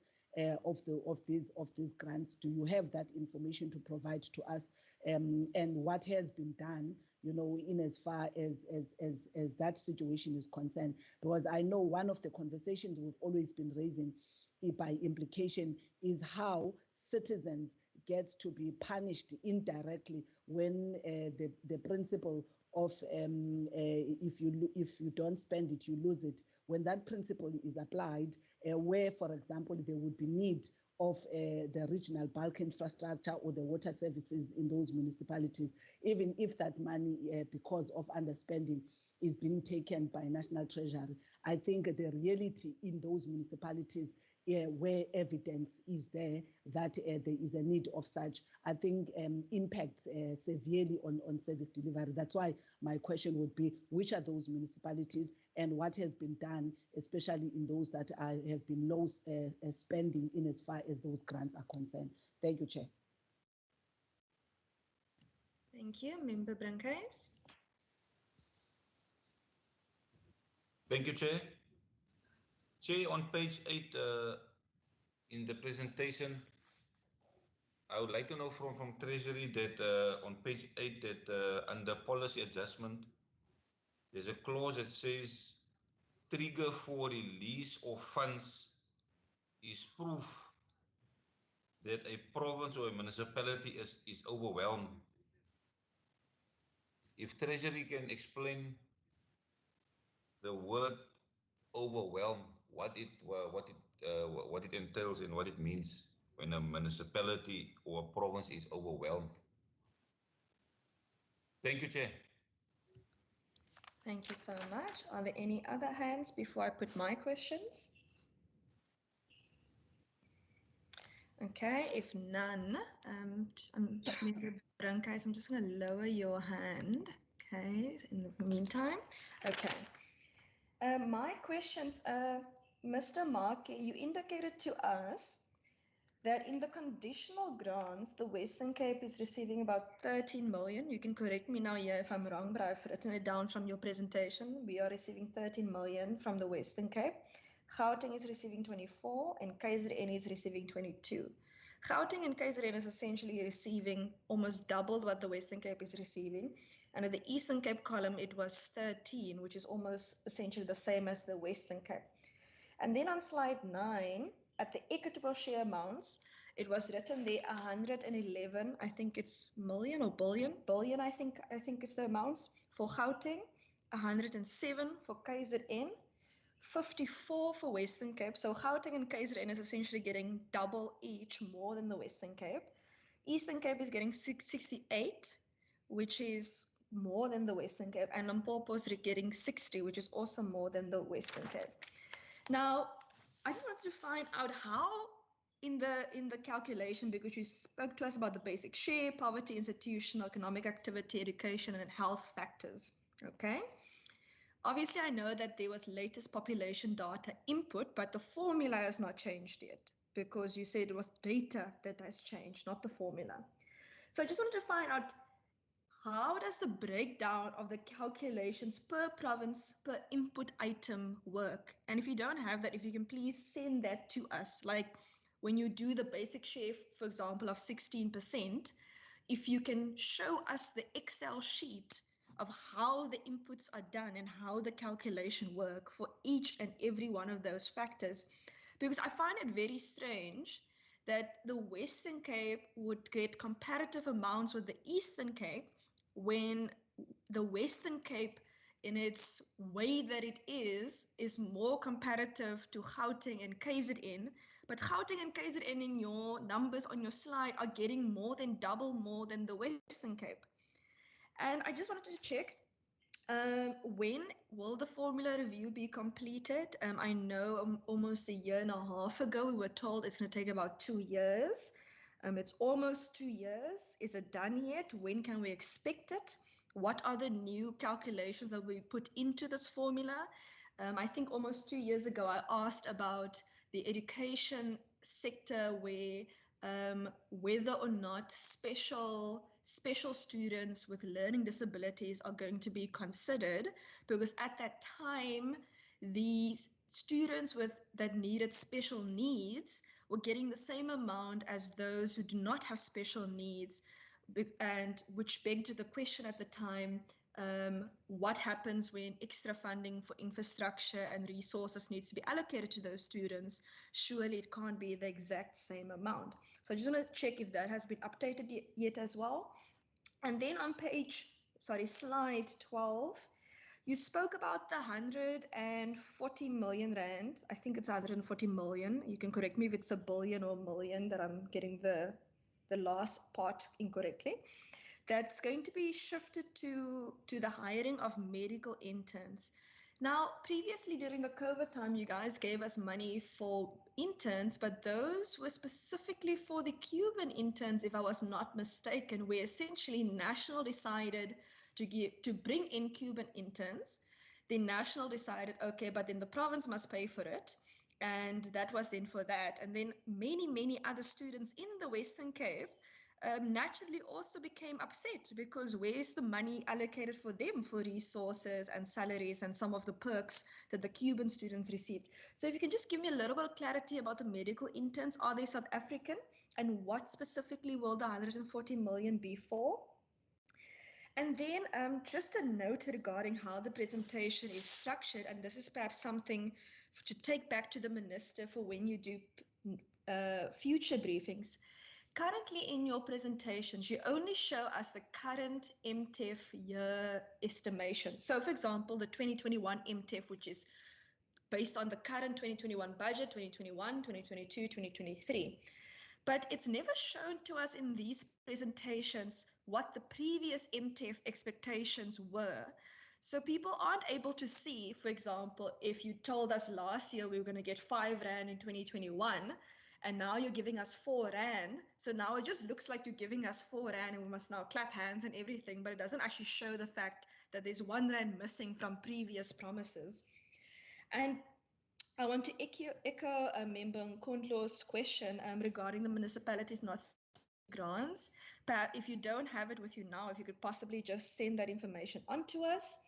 of these grants? Do you have that information to provide to us? And what has been done, in as far as that situation is concerned? Because I know one of the conversations we've always been raising by implication is how citizens gets to be punished indirectly when the principle of if you don't spend it, you lose it. When that principle is applied, where, for example, there would be need of the regional bulk infrastructure or the water services in those municipalities, even if that money, because of underspending, is being taken by National Treasury. I think the reality in those municipalities where evidence is there that there is a need of such, I think impacts severely on service delivery. That's why my question would be, which are those municipalities and what has been done, especially in those that have been low spending in as far as those grants are concerned. Thank you, Chair. Thank you. Member Brankhuis. Thank you, Chair. Chair, on page 8 in the presentation, I would like to know from Treasury that on page 8 that under policy adjustment, there's a clause that says trigger for release of funds is proof that a province or a municipality is overwhelmed. If Treasury can explain the word overwhelmed, what it entails and what it means when a municipality or a province is overwhelmed. Thank you, Chair. Thank you so much. Are there any other hands before I put my questions? Okay, if none, Member Brankhuis, I'm just going to lower your hand. Okay, in the meantime. Okay. My questions, Mr. Mark, you indicated to us that in the conditional grants, the Western Cape is receiving about 13 million. You can correct me now here if I'm wrong, but I've written it down from your presentation. We are receiving 13 million from the Western Cape. Gauteng is receiving 24 and KZN is receiving 22. Gauteng and KZN is essentially receiving almost double what the Western Cape is receiving. And at the Eastern Cape column, it was 13, which is almost essentially the same as the Western Cape. And then on slide 9, at the equitable share amounts, it was written there 111, I think it's million or billion, I think is the amounts for Gauteng, 107 for KZN, 54 for Western Cape. So Gauteng and KZN is essentially getting double each, more than the Western Cape. Eastern Cape is getting 68, which is more than the Western Cape, and Limpopo is getting 60, which is also more than the Western Cape. Now, I just wanted to find out how in the calculation, because you spoke to us about the basic share, poverty, institutional, economic activity, education, and health factors. Okay. Obviously, I know that there was latest population data input, but the formula has not changed yet because you said it was data that has changed, not the formula. So I just wanted to find out, how does the breakdown of the calculations per province, per input item work? And if you don't have that, if you can please send that to us. Like when you do the basic share, for example, of 16%, if you can show us the Excel sheet of how the inputs are done and how the calculation work for each and every one of those factors. Because I find it very strange that the Western Cape would get comparative amounts with the Eastern Cape, when the Western Cape, in its way that it is more comparative to Gauteng and KZN. But Gauteng and KZN in your numbers on your slide are getting more than double more than the Western Cape. And I just wanted to check, when will the formula review be completed? I know almost a year and a half ago, we were told it's going to take about 2 years. It's almost 2 years. Is it done yet? When can we expect it? What are the new calculations that we put into this formula? I think almost 2 years ago, I asked about the education sector, where whether or not special students with learning disabilities are going to be considered, because at that time, these students that needed special needs were getting the same amount as those who do not have special needs, and which begged the question at the time, what happens when extra funding for infrastructure and resources needs to be allocated to those students? Surely it can't be the exact same amount. So So I just want to check if that has been updated yet as well. And then on slide 12, you spoke about the 140 million rand. I think it's 140 million. You can correct me if it's a billion or million that I'm getting the last part incorrectly. That's going to be shifted to the hiring of medical interns. Now, previously during the COVID time, you guys gave us money for interns, but those were specifically for the Cuban interns, if I was not mistaken, where essentially National decided to bring in Cuban interns. The National decided, okay, but then the province must pay for it. And that was then for that. And then many other students in the Western Cape naturally also became upset because where's the money allocated for them for resources and salaries and some of the perks that the Cuban students received? So if you can just give me a little bit of clarity about the medical interns, are they South African? And what specifically will the 140 million be for? And then just a note regarding how the presentation is structured, and this is perhaps something to take back to the minister for when you do future briefings. Currently in your presentations, you only show us the current MTEF year estimation. So for example, the 2021 MTEF, which is based on the current 2021 budget, 2021, 2022, 2023. But it's never shown to us in these presentations what the previous MTEF expectations were. So people aren't able to see, for example, if you told us last year we were going to get 5 Rand in 2021, and now you're giving us 4 Rand. So now it just looks like you're giving us 4 Rand and we must now clap hands and everything, but it doesn't actually show the fact that there's 1 Rand missing from previous promises. And I want to echo Member Nkondlo's question regarding the municipalities not grants. But if you don't have it with you now, if you could possibly just send that information on to us.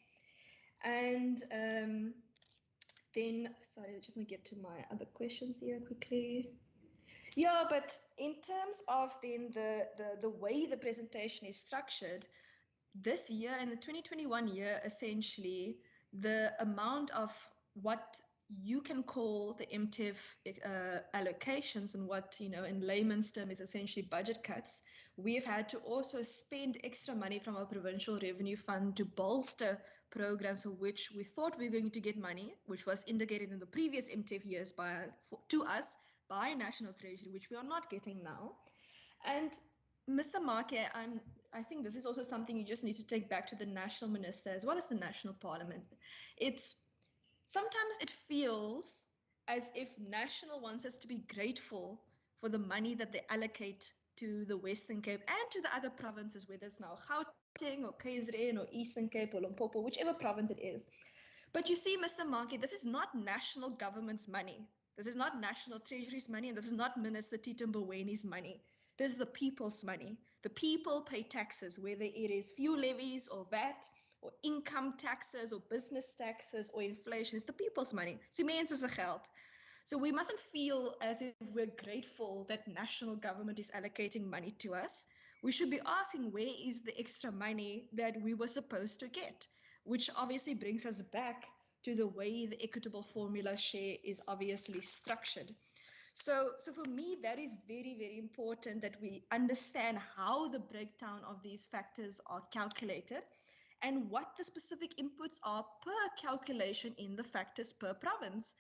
And then, sorry, I just want to get to my other questions here quickly. Yeah, but in terms of then the way the presentation is structured, this year and the 2021 year, essentially, the amount of what you can call the MTEF allocations and what, in layman's term is essentially budget cuts, we've had to also spend extra money from our provincial revenue fund to bolster programs for which we thought we were going to get money, which was indicated in the previous MTEF years to us by National Treasury, which we are not getting now. And Mr. Marke, I think this is also something you just need to take back to the national minister as well as the national parliament. Sometimes it feels as if national wants us to be grateful for the money that they allocate to the Western Cape and to the other provinces, whether it's now Gauteng or KZN or Eastern Cape or Limpopo, whichever province it is. But you see, Mr. Marke, this is not national government's money. This is not National Treasury's money, and this is not Minister Tito Mbowene's money. This is the people's money. The people pay taxes, whether it is fuel levies or VAT or income taxes or business taxes or inflation. It's the people's money. It's die mense se geld. So we mustn't feel as if we're grateful that national government is allocating money to us. We should be asking where is the extra money that we were supposed to get, which obviously brings us back to the way the equitable formula share is obviously structured. So for me, that is very, very important that we understand how the breakdown of these factors are calculated and what the specific inputs are per calculation in the factors per province.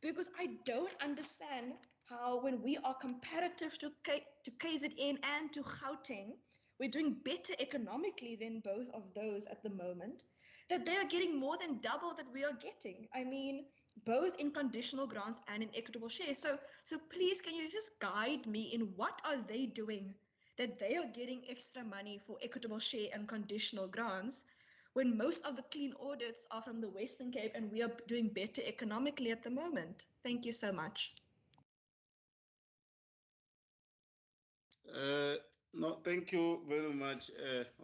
Because I don't understand how when we are comparative to KZN and to Gauteng, we're doing better economically than both of those at the moment, that they are getting more than double that we are getting. I mean, both in conditional grants and in equitable share. So please, can you just guide me in what are they doing that they are getting extra money for equitable share and conditional grants when most of the clean audits are from the Western Cape and we are doing better economically at the moment? Thank you so much. No, thank you very much,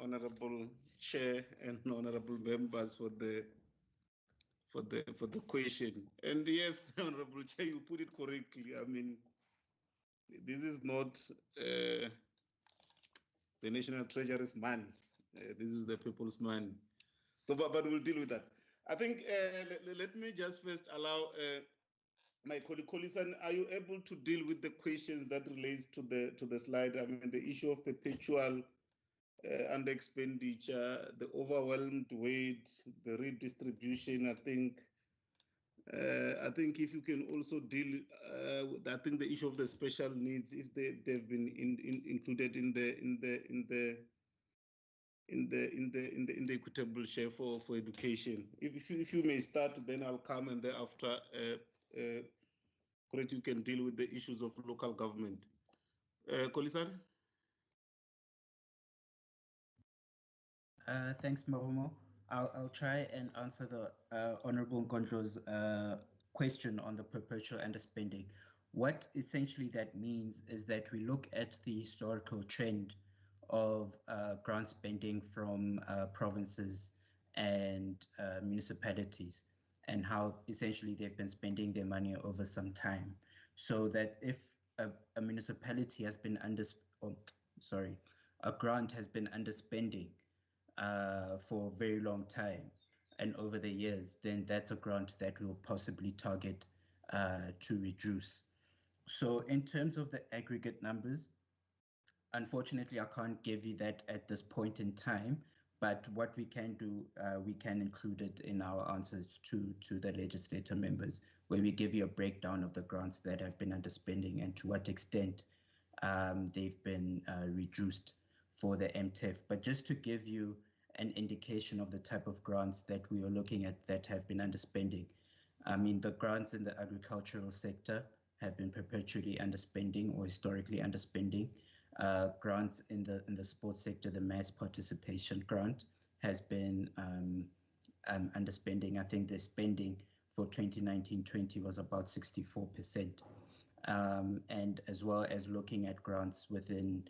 Honorable Chair and Honorable members for the question. And yes, Honorable Chair, you put it correctly. I mean, this is not the National Treasury's money. This is the people's money. So, but we'll deal with that. I think let me just first allow my colleague Kolisan, are you able to deal with the questions that relates to the slide? I mean, the issue of perpetual under expenditure, the overwhelmed weight, the redistribution. I think if you can also deal, I think the issue of the special needs, if they've been included in the equitable share for education. If you may start, then I'll come, and thereafter, you can deal with the issues of local government. Kolisar? Thanks, Marumo. I'll try and answer the Honorable Nkondlo's question on the perpetual underspending. What essentially that means is that we look at the historical trend of grant spending from provinces and municipalities, and how essentially they've been spending their money over some time. So that if a municipality has been a grant has been underspending for a very long time and over the years, then that's a grant that will possibly target to reduce. So in terms of the aggregate numbers, unfortunately, I can't give you that at this point in time, but what we can do, we can include it in our answers to the legislator members, where we give you a breakdown of the grants that have been underspending and to what extent they've been reduced for the MTEF. But just to give you an indication of the type of grants that we are looking at that have been underspending, I mean, the grants in the agricultural sector have been perpetually underspending or historically underspending. Grants in the sports sector, the mass participation grant has been underspending. I think the spending for 2019-20 was about 64%. And as well as looking at grants within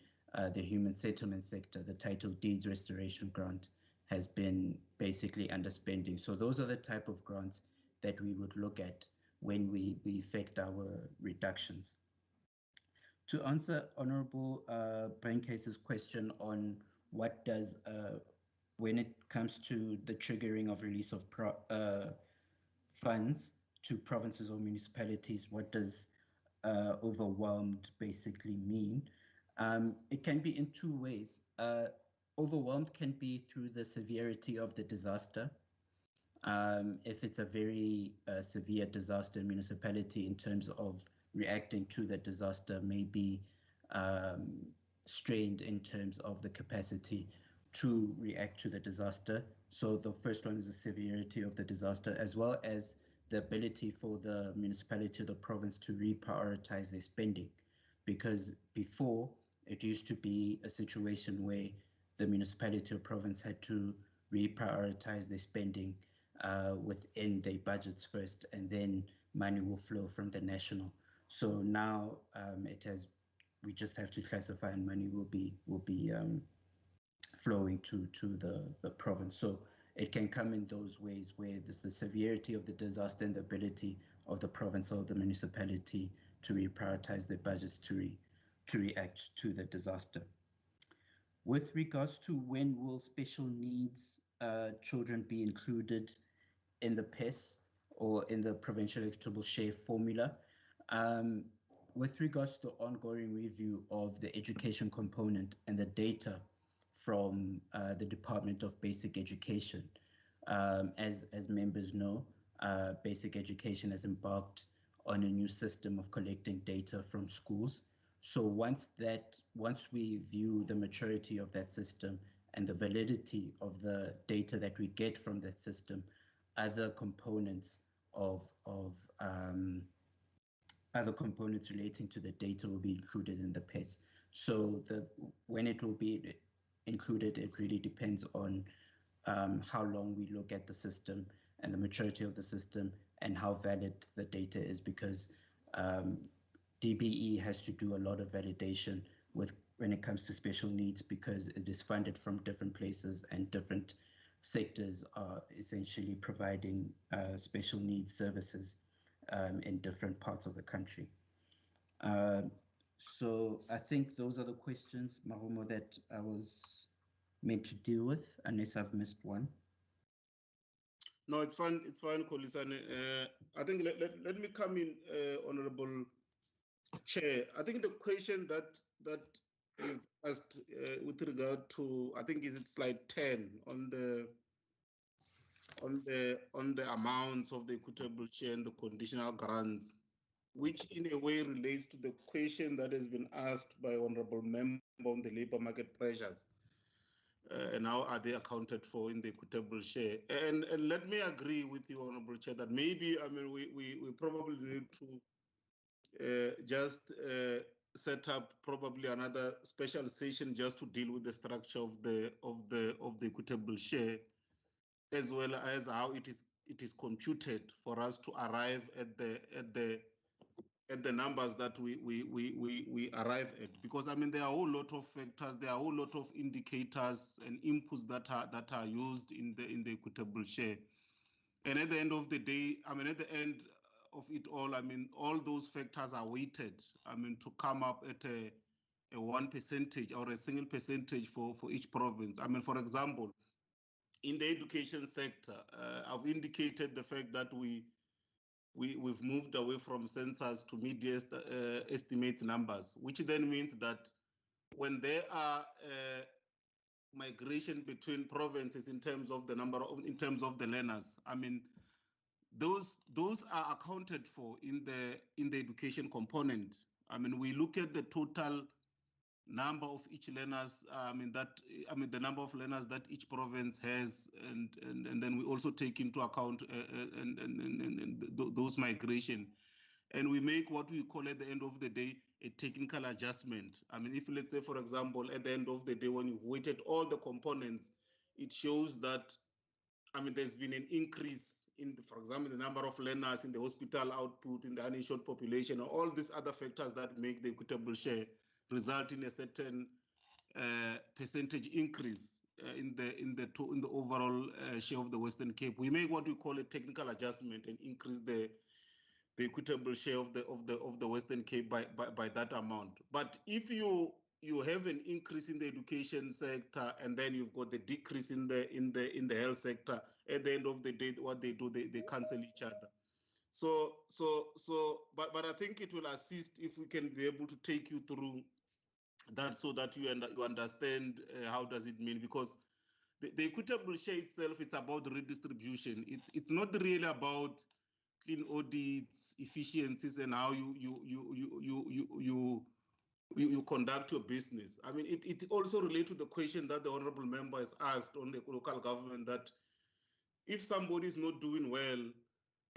the human settlement sector, the title deeds restoration grant has been basically underspending. So those are the type of grants that we would look at when we effect our reductions. To answer Honorable Braincase's question on what does, when it comes to the triggering of release of funds to provinces or municipalities, what does overwhelmed basically mean? It can be in two ways. Overwhelmed can be through the severity of the disaster. If it's a very severe disaster, municipality in terms of reacting to the disaster may be strained in terms of the capacity to react to the disaster. So the first one is the severity of the disaster, as well as the ability for the municipality or the province to reprioritize their spending. Because before, it used to be a situation where the municipality or province had to reprioritize their spending within their budgets first, and then money will flow from the national. So now we just have to classify, and money will be flowing to the province. So it can come in those ways, where there's the severity of the disaster and the ability of the province or the municipality to reprioritize their budgets to react to the disaster. With regards to when will special needs children be included in the PES or in the provincial equitable share formula, with regards to the ongoing review of the education component and the data from the Department of Basic Education, as members know, Basic Education has embarked on a new system of collecting data from schools. So once we view the maturity of that system and the validity of the data that we get from that system, other components relating to the data will be included in the PES. So when it will be included, it really depends on how long we look at the system and the maturity of the system and how valid the data is, because DBE has to do a lot of validation when it comes to special needs, because it is funded from different places and different sectors are essentially providing special needs services in different parts of the country. So I think those are the questions, Marumo, that I was meant to deal with, unless I've missed one. No, it's fine. It's fine, Kolisane. I think let me come in, Honorable Chair. I think the question that you've asked with regard to, I think is it slide 10 on the amounts of the equitable share and the conditional grants, which in a way relates to the question that has been asked by Honorable Member on the labor market pressures. And how are they accounted for in the equitable share? And let me agree with you, Honorable Chair, that maybe, I mean, we probably need to just set up probably another special session just to deal with the structure of the equitable share, as well as how it is computed for us to arrive at the numbers that we arrive at. Because I mean, there are a whole lot of factors, there are a whole lot of indicators and inputs that are used in the equitable share. And at the end of the day, I mean, at the end of it all, I mean, all those factors are weighted, I mean, to come up at a 1% or a single percentage for each province. I mean, for example, in the education sector, I've indicated the fact that we've moved away from census to media estimate numbers, which then means that when there are migration between provinces in terms of the in terms of the learners, I mean, those are accounted for in the education component. I mean, we look at the total number of each learners, the number of learners that each province has, and then we also take into account those migration, and we make what we call at the end of the day a technical adjustment. I mean, if let's say, for example, at the end of the day, when you've weighted all the components, it shows that, I mean, there's been an increase in, for example, the number of learners in the hospital output, in the uninsured population, and all these other factors that make the equitable share result in a certain percentage increase in the overall share of the Western Cape. We make what we call a technical adjustment and increase the equitable share of the Western Cape by that amount. But if you have an increase in the education sector and then you've got the decrease in the health sector, at the end of the day, what they do, they cancel each other. But I think it will assist if we can be able to take you through that so that you understand how does it mean, because the equitable share itself, it's about redistribution. It's not really about clean audits, efficiencies, and how you conduct your business. I mean, it also relates to the question that the honorable member has asked on the local government, that if somebody is not doing well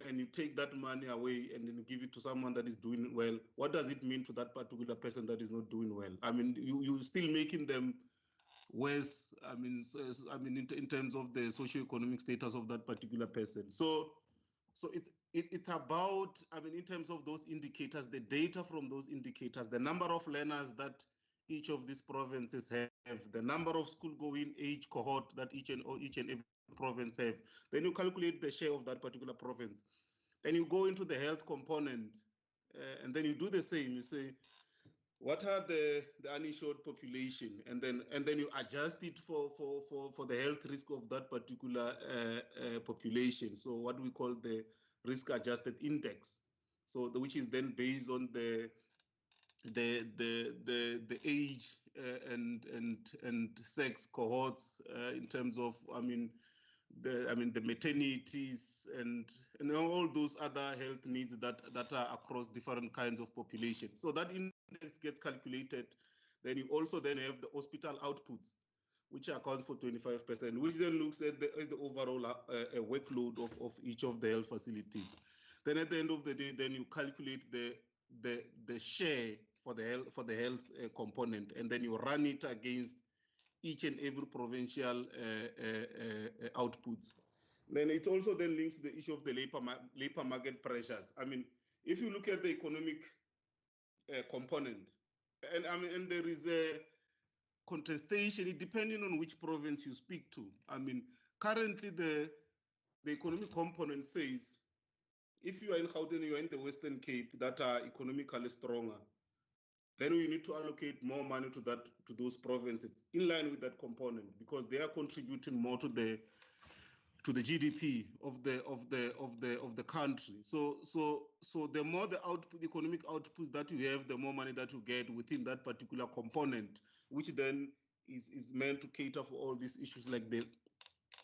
and you take that money away and then you give it to someone that is doing well, what does it mean to that particular person that is not doing well? I mean, you're still making them worse, I mean, in terms of the socioeconomic status of that particular person. So it's about, I mean, in terms of those indicators, the data from those indicators, the number of learners that each of these provinces have, the number of school-going age cohort that each and every province have. Then you calculate the share of that particular province. Then you go into the health component, and then you do the same. You say, what are the uninsured population, and then you adjust it for the health risk of that particular population. So what we call the risk adjusted index. So which is then based on the age and sex cohorts in terms of, the maternities and all those other health needs that are across different kinds of population. So that index gets calculated. Then you also then have the hospital outputs, which accounts for 25%, which then looks at the overall workload of each of the health facilities. Then at the end of the day, then you calculate the share for the health component, and then you run it against each and every provincial outputs. Then it also then links to the issue of the labor market pressures. I mean, if you look at the economic component, and there is a contestation depending on which province you speak to. I mean, currently the economic component says, if you are in Gauteng, you are in the Western Cape that are economically stronger, then we need to allocate more money to those provinces in line with that component, because they are contributing more to the GDP of the country. So the more the output, the economic outputs that you have, the more money that you get within that particular component, which then is meant to cater for all these issues like the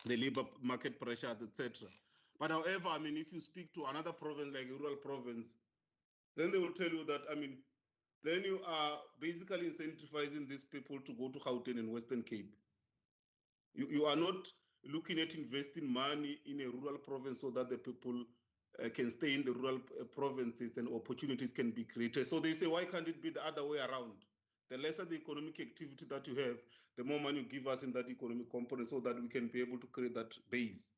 labor market pressures, etc. But however, I mean, if you speak to another province like a rural province, then they will tell you that, I mean, then you are basically incentivizing these people to go to Gauteng and Western Cape. You are not looking at investing money in a rural province so that the people can stay in the rural provinces and opportunities can be created. So they say, why can't it be the other way around? The lesser the economic activity that you have, the more money you give us in that economic component so that we can be able to create that base.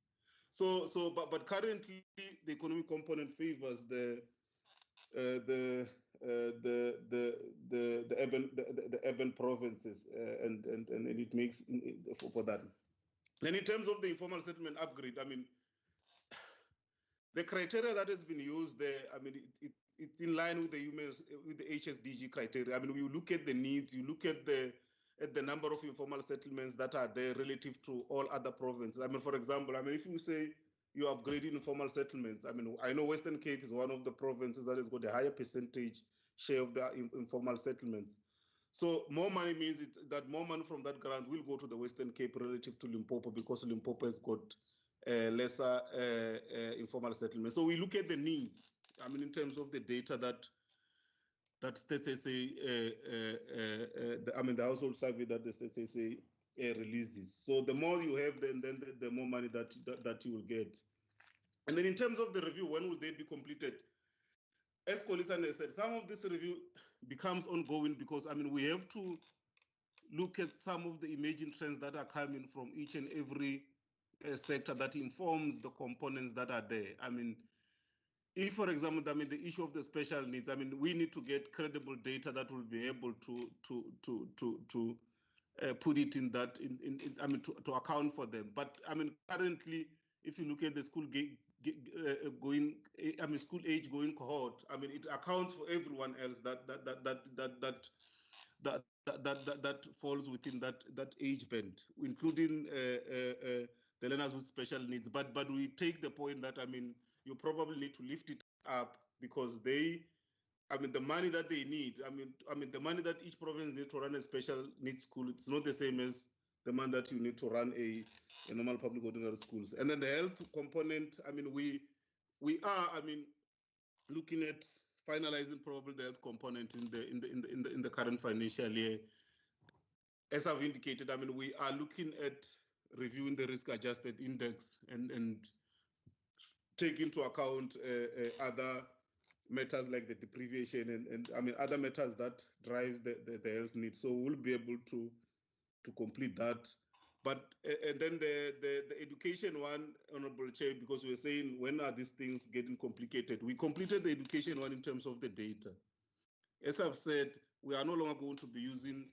But currently the economic component favors the urban provinces, and it makes for that. Then in terms of the informal settlement upgrade, I mean, the criteria that has been used there, I mean, it's in line with the HSDG criteria. I mean, you look at the needs, you look at the number of informal settlements that are there relative to all other provinces. I mean, for example, I mean, if you say you're upgrading informal settlements, I mean, I know Western Cape is one of the provinces that has got a higher percentage share of the informal settlements. So more money means that more money from that grant will go to the Western Cape relative to Limpopo, because Limpopo has got lesser informal settlements. So we look at the needs. I mean, in terms of the data that State SA, I mean, the household survey that the State SA releases. So the more you have, then the more money that you will get. And then in terms of the review, when will they be completed? As Kolisane said, some of this review becomes ongoing because, I mean, we have to look at some of the emerging trends that are coming from each and every sector that informs the components that are there. I mean, if, for example, I mean, the issue of the special needs, I mean, we need to get credible data that will be able to put it in that, I mean, to account for them. But I mean, currently, if you look at the school school age going cohort, I mean, it accounts for everyone else that falls within that age band, including the learners with special needs. But we take the point that, I mean, you probably need to lift it up because they, I mean, the money that they need, I mean, the money that each province needs to run a special needs school, it's not the same as the money that you need to run a normal public ordinary schools. And then the health component, I mean, we are, I mean, looking at finalizing probably the health component in the current financial year. As I've indicated, I mean, we are looking at reviewing the risk-adjusted index and take into account other matters like the deprivation and I mean other matters that drives the health needs. So we'll be able to complete that. But and then the education one, Honorable Chair, because we were saying when are these things getting complicated? We completed the education one in terms of the data. As I've said, we are no longer going to be using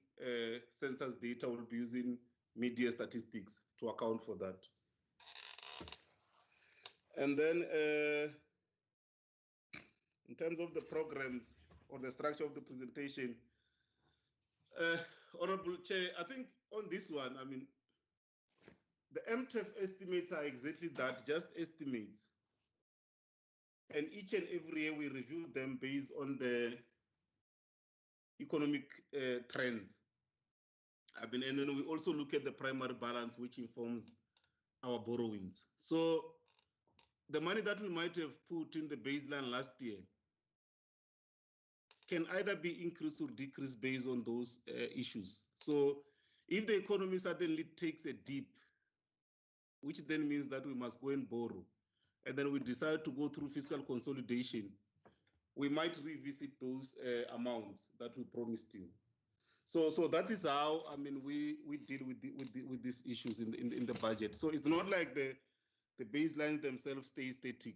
census data. We'll be using media statistics to account for that. And then in terms of the programs or the structure of the presentation, Honorable Chair, I think on this one, I mean, the MTEF estimates are exactly that, just estimates. And each and every year we review them based on the economic trends. I mean, and then we also look at the primary balance, which informs our borrowings. So the money that we might have put in the baseline last year can either be increased or decreased based on those issues. So if the economy suddenly takes a dip, which then means that we must go and borrow, and then we decide to go through fiscal consolidation, we might revisit those amounts that we promised you. So that is how, I mean, we deal with these issues in the budget. So it's not like the baselines themselves stay static.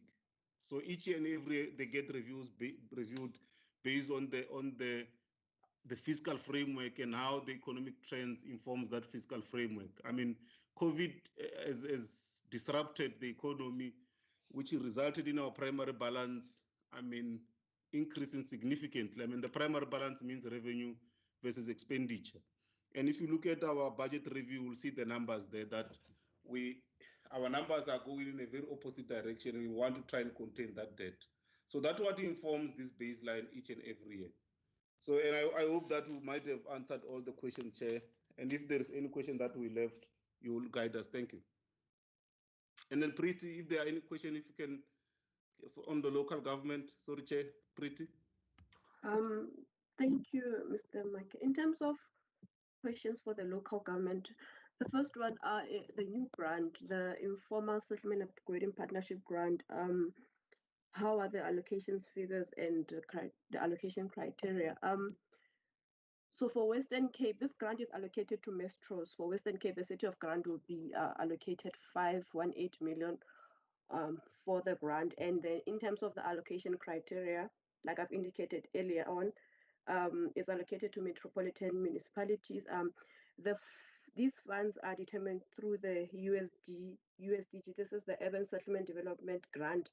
So each and every year they get reviewed based on the fiscal framework and how the economic trends informs that fiscal framework. I mean, COVID has disrupted the economy, which resulted in our primary balance, I mean, increasing significantly. I mean, the primary balance means revenue versus expenditure. And if you look at our budget review, you'll see the numbers there that our numbers are going in a very opposite direction. We want to try and contain that debt. So that's what informs this baseline each and every year. So, and I hope that we might have answered all the questions, Chair. And if there is any question that we left, you will guide us. Thank you. And then Preeti, if there are any questions, if you can, on the local government, sorry, Chair, Preeti. Thank you, Mr. Mike. In terms of questions for the local government, the first one are the new grant, the informal settlement upgrading partnership grant. How are the allocations figures and the allocation criteria? So for Western Cape, this grant is allocated to Metros. For Western Cape, the City of Grant will be allocated 518 million for the grant. And then in terms of the allocation criteria, like I've indicated earlier on, is allocated to metropolitan municipalities. These funds are determined through the USDG. This is the Urban Settlement Development Grant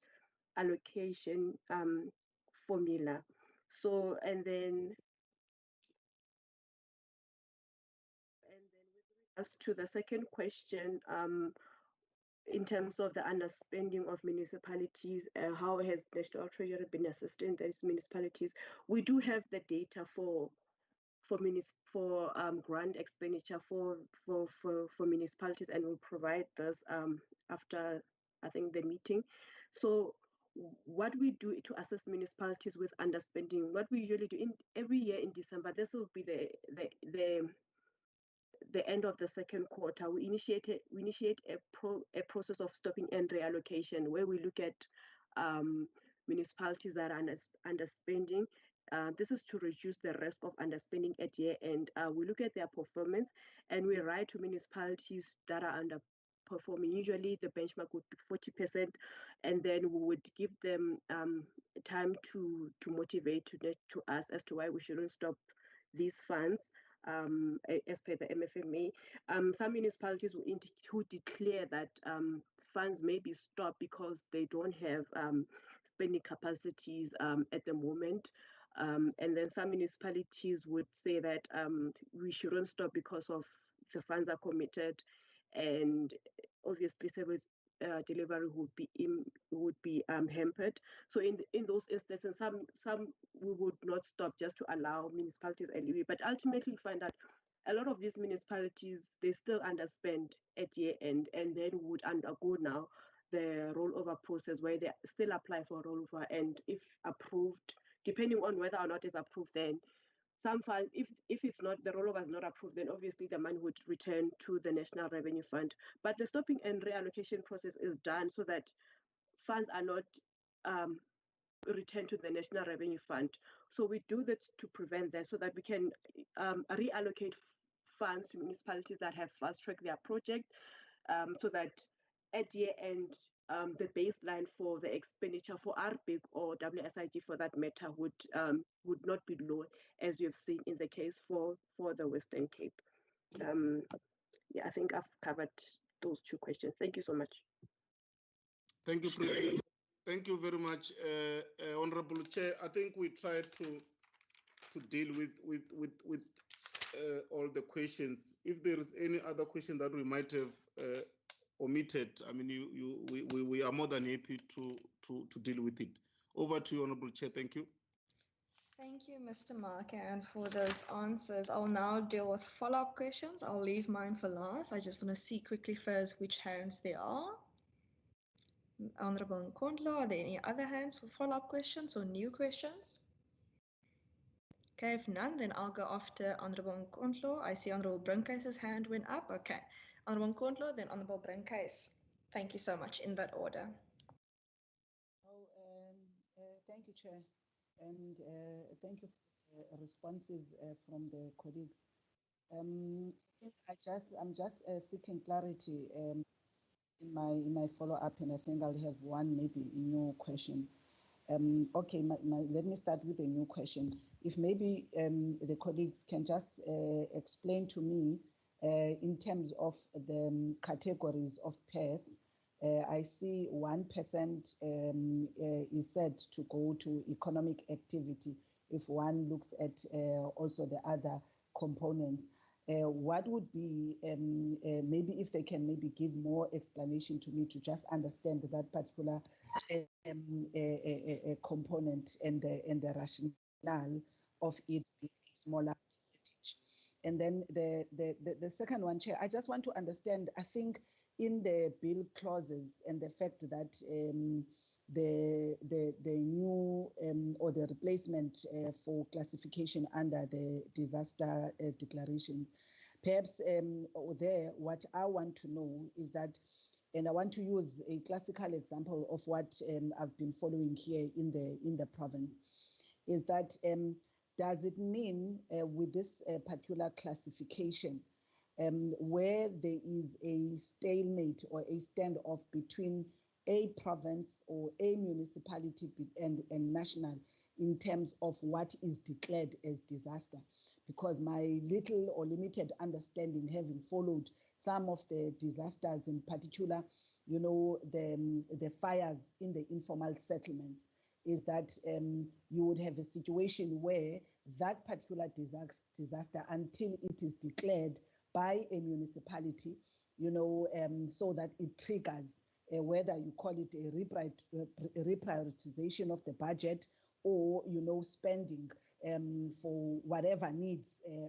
allocation formula. So, and then as to the second question, in terms of the underspending of municipalities, how has National Treasury been assisting these municipalities? We do have the data for grant expenditure for municipalities, and we'll provide this after, I think, the meeting. So what we do to assist municipalities with underspending, what we usually do every year in December, this will be the end of the second quarter, we initiate a process of stopping and reallocation, where we look at municipalities that are underspending. This is to reduce the risk of underspending at year end. We look at their performance, and we write to municipalities that are underperforming. Usually the benchmark would be 40%, and then we would give them time to motivate to us as to why we shouldn't stop these funds. As per the MFMA, some municipalities who declare that funds may be stopped because they don't have spending capacities at the moment. And then some municipalities would say that we shouldn't stop because of the funds are committed, and obviously service delivery would be hampered. So in those instances, some we would not stop just to allow municipalities anyway. But ultimately, we find that a lot of these municipalities, they still underspend at year end, and then would undergo now the rollover process, where they still apply for rollover, and if approved, depending on whether or not it's approved, then some funds, if it's not, the rollover is not approved, then obviously the money would return to the National Revenue Fund. But the stopping and reallocation process is done so that funds are not returned to the National Revenue Fund. So we do that to prevent that, so that we can reallocate funds to municipalities that have fast-tracked their project, so that at year end, the baseline for the expenditure for RBIG or WSIG, for that matter, would not be low, as you've seen in the case for the Western Cape. Yeah, I think I've covered those two questions. Thank you so much. Thank you, Preeti. Thank you very much, Honorable Chair. I think we tried to deal with all the questions. If there is any other question that we might have omitted, I mean, we are more than happy to deal with it. Over to you, Honorable Chair. Thank you. Thank you, Mr. Marker, for those answers. I'll now deal with follow-up questions. I'll leave mine for last. I just want to see quickly first which hands there are. Honorable Nkondlo, are there any other hands for follow-up questions or new questions? Okay, if none, then I'll go after Honorable Nkondlo. I see Honorable Brinkhuis's hand went up. Okay, Honorable Nkondlo, then Honorable Brinkhuis. Thank you so much, in that order. Thank you, Chair, and thank you for responses from the colleagues. I'm just seeking clarity in my follow-up, and I think I'll have one maybe new question. Okay, let me start with a new question. If maybe the colleagues can just explain to me in terms of the categories of pairs. I see 1% is said to go to economic activity if one looks at also the other components. What would be, maybe if they can maybe give more explanation to me to just understand that particular component and the rationale of it being a smaller percentage. And then the second one, Chair, I just want to understand, I think in the bill clauses and the fact that the new or the replacement for classification under the disaster declarations, perhaps there, what I want to know is that, and I want to use a classical example of what I've been following here in the province, is that does it mean with this particular classification, where there is a stalemate or a standoff between a province or a municipality and national in terms of what is declared as disaster? Because my little or limited understanding, having followed some of the disasters, in particular, you know, the fires in the informal settlements, is that you would have a situation where that particular disaster, until it is declared by a municipality, you know, so that it triggers whether you call it a reprioritization of the budget or, you know, spending for whatever needs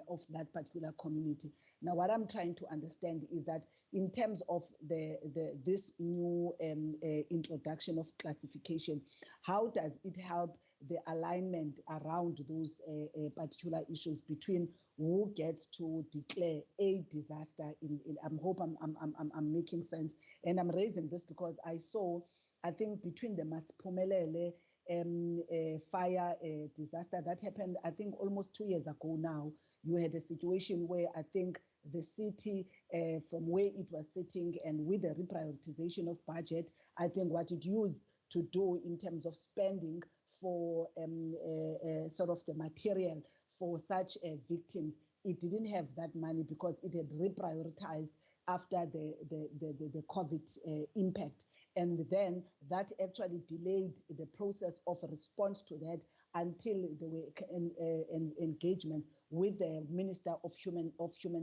of that particular community. Now, what I'm trying to understand is that in terms of this new introduction of classification, how does it help the alignment around those particular issues between who gets to declare a disaster? I hope I'm making sense, and I'm raising this because I saw, I think between the Masiphumelele fire disaster that happened, I think almost 2 years ago now, you had a situation where I think the city, from where it was sitting and with the reprioritization of budget, I think what it used to do in terms of spending for sort of the material for such victims, it didn't have that money because it had reprioritized after the COVID impact. And then that actually delayed the process of response to that until there were engagement with the Minister of Human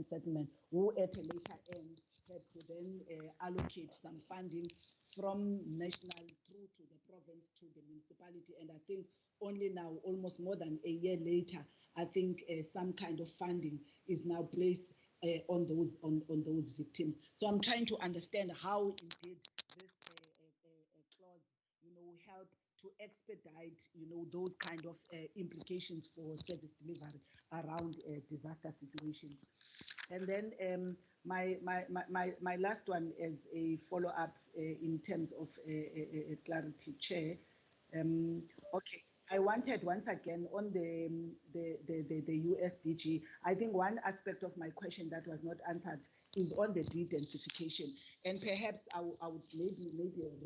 Settlement, who at a later end had to then allocate some funding from national through to the province to the municipality. And I think only now, almost more than a year later, I think some kind of funding is now placed on those victims. So I'm trying to understand how indeed this clause, you know, help to expedite, you know, those kind of implications for service delivery around disaster situations. And then my last one is a follow-up in terms of clarity, Chair. Okay, I wanted once again on the USDG. I think one aspect of my question that was not answered is on the de-densification, and perhaps I would maybe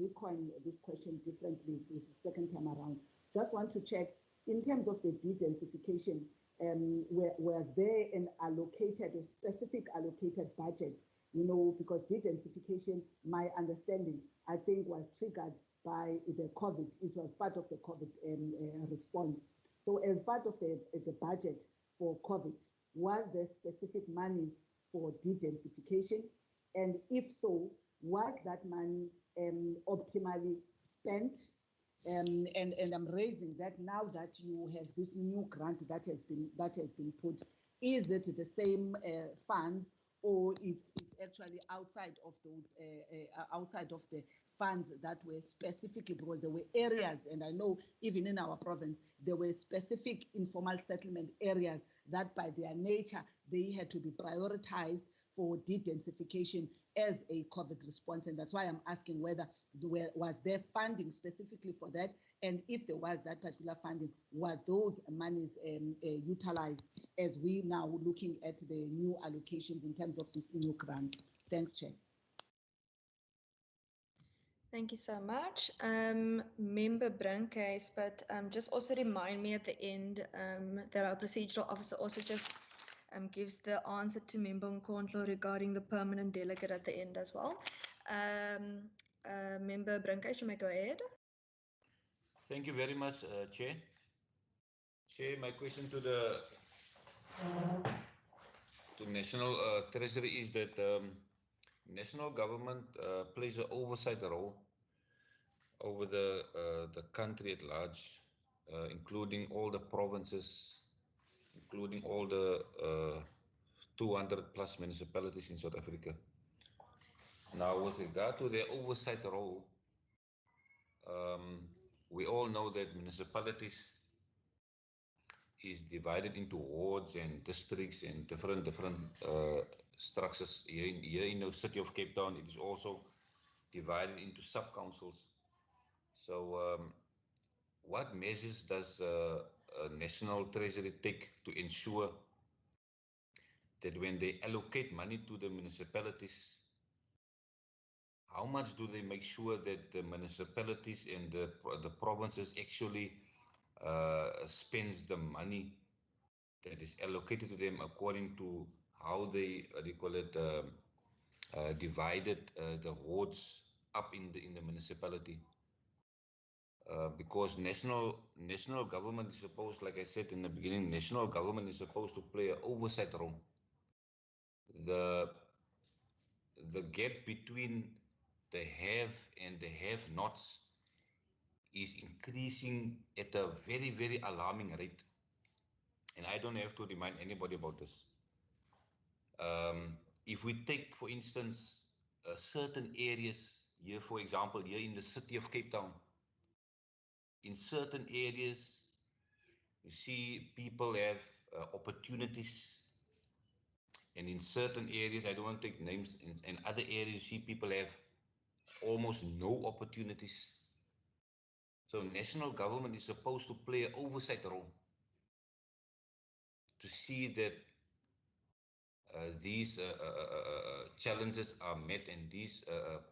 recoin this question differently the second time around. Just want to check in terms of the de-densification. Was there an allocated or specific allocated budget? You know, because de-densification, my understanding, I think, was triggered by the COVID. It was part of the COVID response. So as part of the budget for COVID, was there specific monies for de-densification? And if so, was that money optimally spent? And I'm raising that now that you have this new grant that has been put. Is it the same funds, or it's actually outside of those outside of the funds that were specifically, because there were areas, and I know even in our province there were specific informal settlement areas that by their nature they had to be prioritized for de-densification as a COVID response. And that's why I'm asking whether was there funding specifically for that, and if there was that particular funding, were those monies utilized as we now looking at the new allocations in terms of this new grant? Thanks, Chair. Thank you so much. Member Brinkhuis, but just also remind me at the end that our procedural officer also just gives the answer to Member Nkondlo regarding the permanent delegate at the end as well. Member Brinkhuis, you may go ahead. Thank you very much, Chair. Chair, my question to the to National Treasury is that national government plays an oversight role over the country at large, including all the provinces, including all the 200 plus municipalities in South Africa. Now, with regard to their oversight role, we all know that municipalities is divided into wards and districts and different structures. Here in the city of Cape Town, it is also divided into sub-councils. So what measures does National Treasury take to ensure that when they allocate money to the municipalities, how much do they make sure that the municipalities and the provinces actually spends the money that is allocated to them according to how they, divided the wards up in the municipality? Because national government is supposed, like I said in the beginning, national government is supposed to play an oversight role. The gap between the have and the have-nots is increasing at a very, very alarming rate. And I don't have to remind anybody about this. If we take, for instance, certain areas here, for example, here in the city of Cape Town, in certain areas, you see people have opportunities. And in certain areas, I don't want to take names, in other areas, you see people have almost no opportunities. So national government is supposed to play an oversight role to see that these challenges are met and these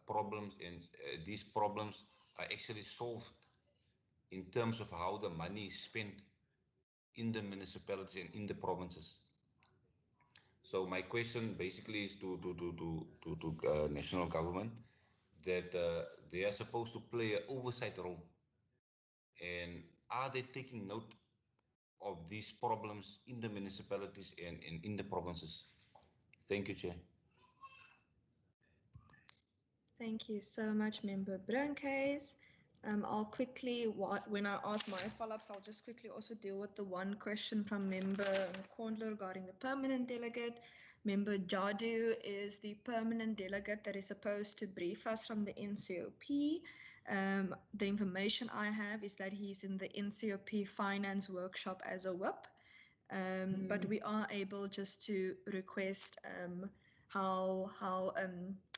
problems are actually solved in terms of how the money is spent in the municipalities and in the provinces. So my question basically is to national government that they are supposed to play an oversight role, and are they taking note of these problems in the municipalities and in the provinces? Thank you, Chair. Thank you so much, Member Brancais. I'll quickly, when I ask my follow-ups, I'll just quickly also deal with the one question from Member Kondler regarding the permanent delegate. Member Jadu is the permanent delegate that is supposed to brief us from the NCOP. The information I have is that he's in the NCOP finance workshop as a whip, but we are able just to request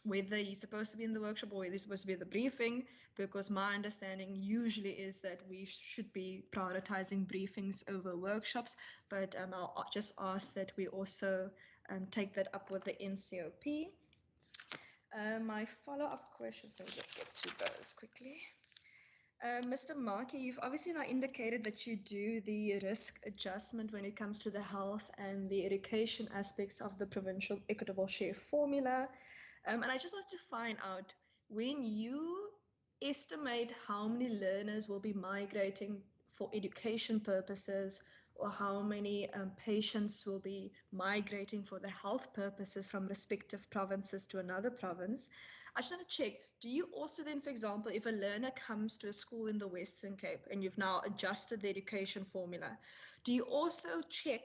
whether he's supposed to be in the workshop or whether he's supposed to be at the briefing, because my understanding usually is that we should be prioritizing briefings over workshops, but I'll just ask that we also take that up with the NCOP. My follow-up questions, let me just get to those quickly. Mr. Markey, you've obviously now indicated that you do the risk adjustment when it comes to the health and the education aspects of the provincial equitable share formula. And I just want to find out, when you estimate how many learners will be migrating for education purposes, or how many patients will be migrating for the health purposes from respective provinces to another province, I just want to check, do you also then, for example, if a learner comes to a school in the Western Cape and you've now adjusted the education formula, do you also check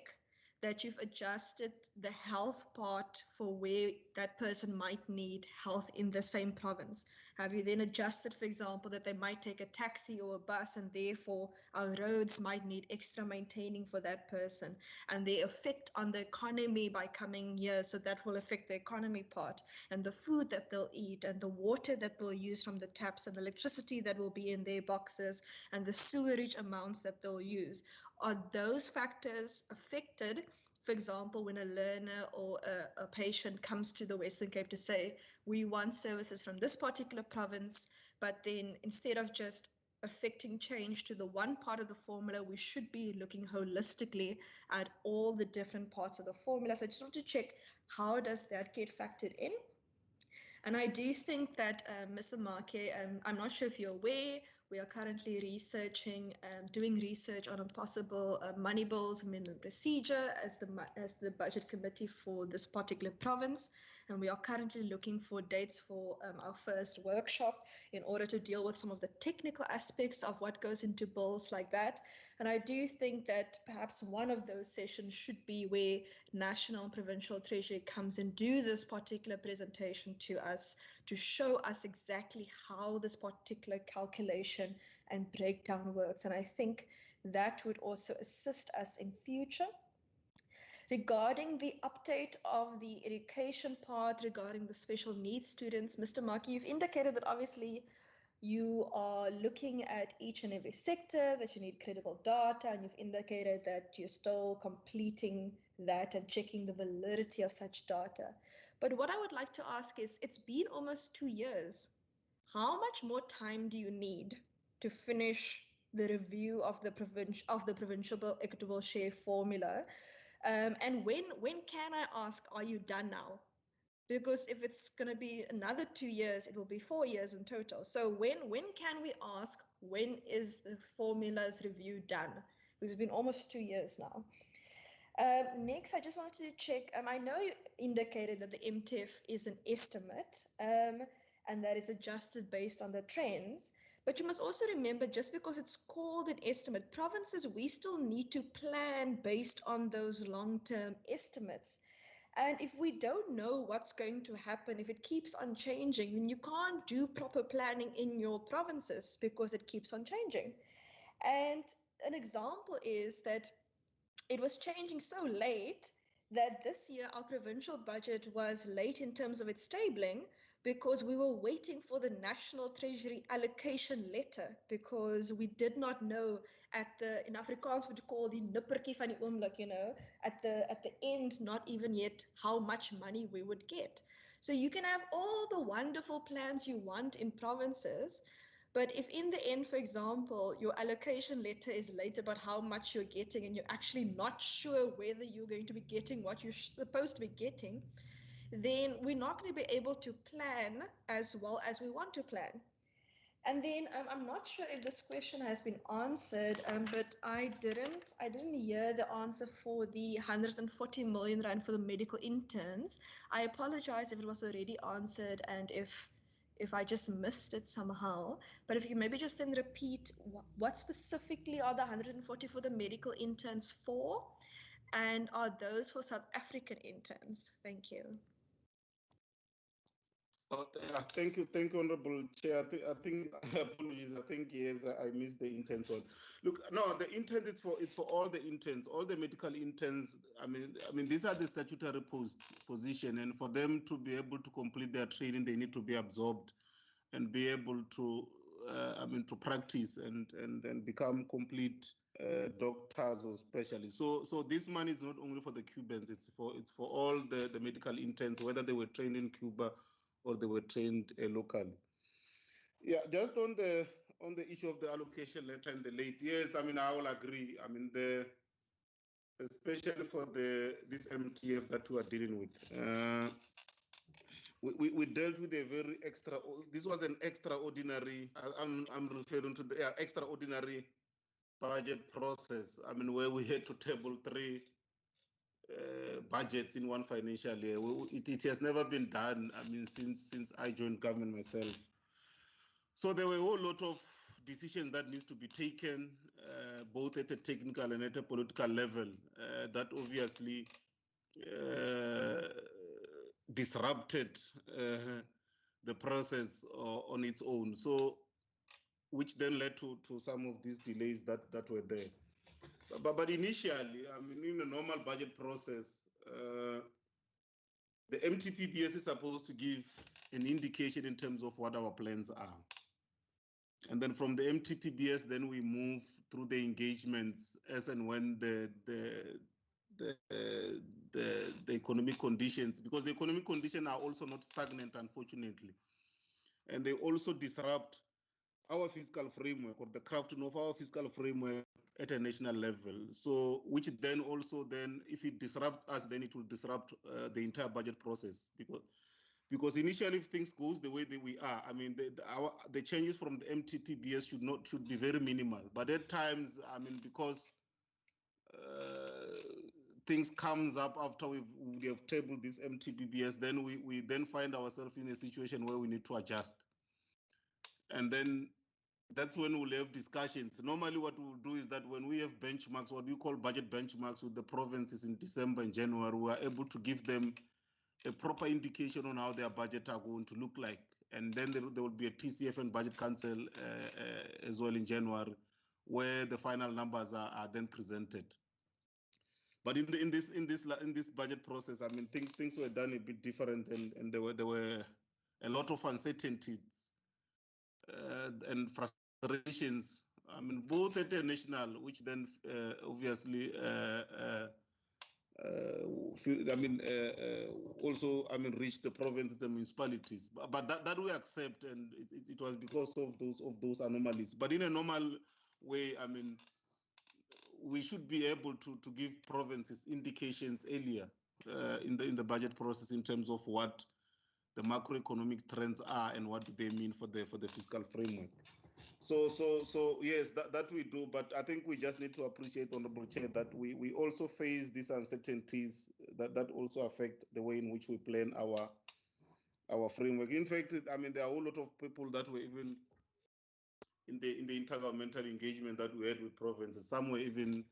that you've adjusted the health part for where that person might need health in the same province? Have you then adjusted, for example, that they might take a taxi or a bus and therefore our roads might need extra maintaining for that person, and the effect on the economy by coming here, so that will affect the economy part, and the food that they'll eat and the water that they'll use from the taps and the electricity that will be in their boxes and the sewerage amounts that they'll use? Are those factors affected, for example, when a learner or a patient comes to the Western Cape to say, we want services from this particular province, but then instead of just affecting change to the one part of the formula, we should be looking holistically at all the different parts of the formula. So I just want to check, how does that get factored in? And I do think that, Mr. Marke, I'm not sure if you're aware, we are currently researching, doing research on a possible money bills amendment procedure as the budget committee for this particular province. And we are currently looking for dates for our first workshop in order to deal with some of the technical aspects of what goes into bills like that. And I do think that perhaps one of those sessions should be where National and Provincial Treasury comes and do this particular presentation to us to show us exactly how this particular calculation and breakdown works. And I think that would also assist us in future. Regarding the update of the education part regarding the special needs students, Mr. Markey, you've indicated that obviously you are looking at each and every sector, that you need credible data, and you've indicated that you're still completing that and checking the validity of such data. But what I would like to ask is, it's been almost 2 years. How much more time do you need to finish the review of the provincial equitable share formula? And when can I ask, are you done now? Because if it's going to be another 2 years, it will be 4 years in total. So when can we ask, when is the formulas review done? Because it's been almost 2 years now. Next, I just wanted to check, I know you indicated that the MTEF is an estimate and that is adjusted based on the trends, but you must also remember, just because it's called an estimate, provinces, we still need to plan based on those long-term estimates. And if we don't know what's going to happen, if it keeps on changing, then you can't do proper planning in your provinces because it keeps on changing. And an example is that it was changing so late that this year our provincial budget was late in terms of its stabling because we were waiting for the National Treasury allocation letter, because we did not know in Afrikaans we call the nippertjie van die oomblik, at the end, not even yet how much money we would get. So you can have all the wonderful plans you want in provinces, but if in the end, for example, your allocation letter is late about how much you're getting and you're actually not sure whether you're going to be getting what you're supposed to be getting, then we're not going to be able to plan as well as we want to plan. And then I'm not sure if this question has been answered, but I didn't hear the answer for the 140 million rand for the medical interns. I apologize if it was already answered and if I just missed it somehow. But if you maybe just then repeat what specifically are the 140 for the medical interns for, and are those for South African interns? Thank you. Thank you, Honorable Chair. I think apologies. I think yes, I missed the interns one. Look, no, the interns it's for all the interns, all the medical interns. I mean these are the statutory position, and for them to be able to complete their training, they need to be absorbed and be able to to practice and become complete doctors or specialists. So this money is not only for the Cubans, it's for all the medical interns, whether they were trained in Cuba or they were trained locally. Yeah, just on the issue of the allocation letter and the late, yes, I will agree. Especially for this MTF that we are dealing with. We dealt with a very this was an extraordinary, I'm referring to the extraordinary budget process. Where we had to table 3 budgets in one financial year. It has never been done, since I joined government myself. So there were a whole lot of decisions that needs to be taken, both at a technical and at a political level, that obviously disrupted the process on its own. So, which then led to some of these delays that were there. But initially, in a normal budget process, the MTPBS is supposed to give an indication in terms of what our plans are. And then from the MTPBS, then we move through the engagements as and when the economic conditions, because the economic conditions are also not stagnant, unfortunately. And they also disrupt our fiscal framework, or the crafting of our fiscal framework at a national level. So, which then also if it disrupts us, then it will disrupt the entire budget process, because because initially if things goes the way that we are, I mean, the changes from the MTPBS should be very minimal. But at times, I mean, because things comes up after we have tabled this MTPBS, then we then find ourselves in a situation where we need to adjust. And then that's when we'll have discussions. Normally what we'll do is that when we have benchmarks, what we call budget benchmarks with the provinces in December and January, we are able to give them a proper indication on how their budget are going to look like. And then there will be a TCF and budget council as well in January, where the final numbers are then presented. But in this budget process, I mean, things were done a bit different, and there were a lot of uncertainties and frustrations. I mean, both at a national, which then obviously also reached the provinces and municipalities. But that we accept, and it was because of those anomalies. But in a normal way, I mean, we should be able to give provinces indications earlier in the budget process in terms of what the macroeconomic trends are and what do they mean for the fiscal framework. So yes, that we do, but I think we just need to appreciate, Honorable Chair, that we also face these uncertainties that also affect the way in which we plan our framework. In fact, I mean, there are a whole lot of people that were even in the intergovernmental engagement that we had with provinces. Some were even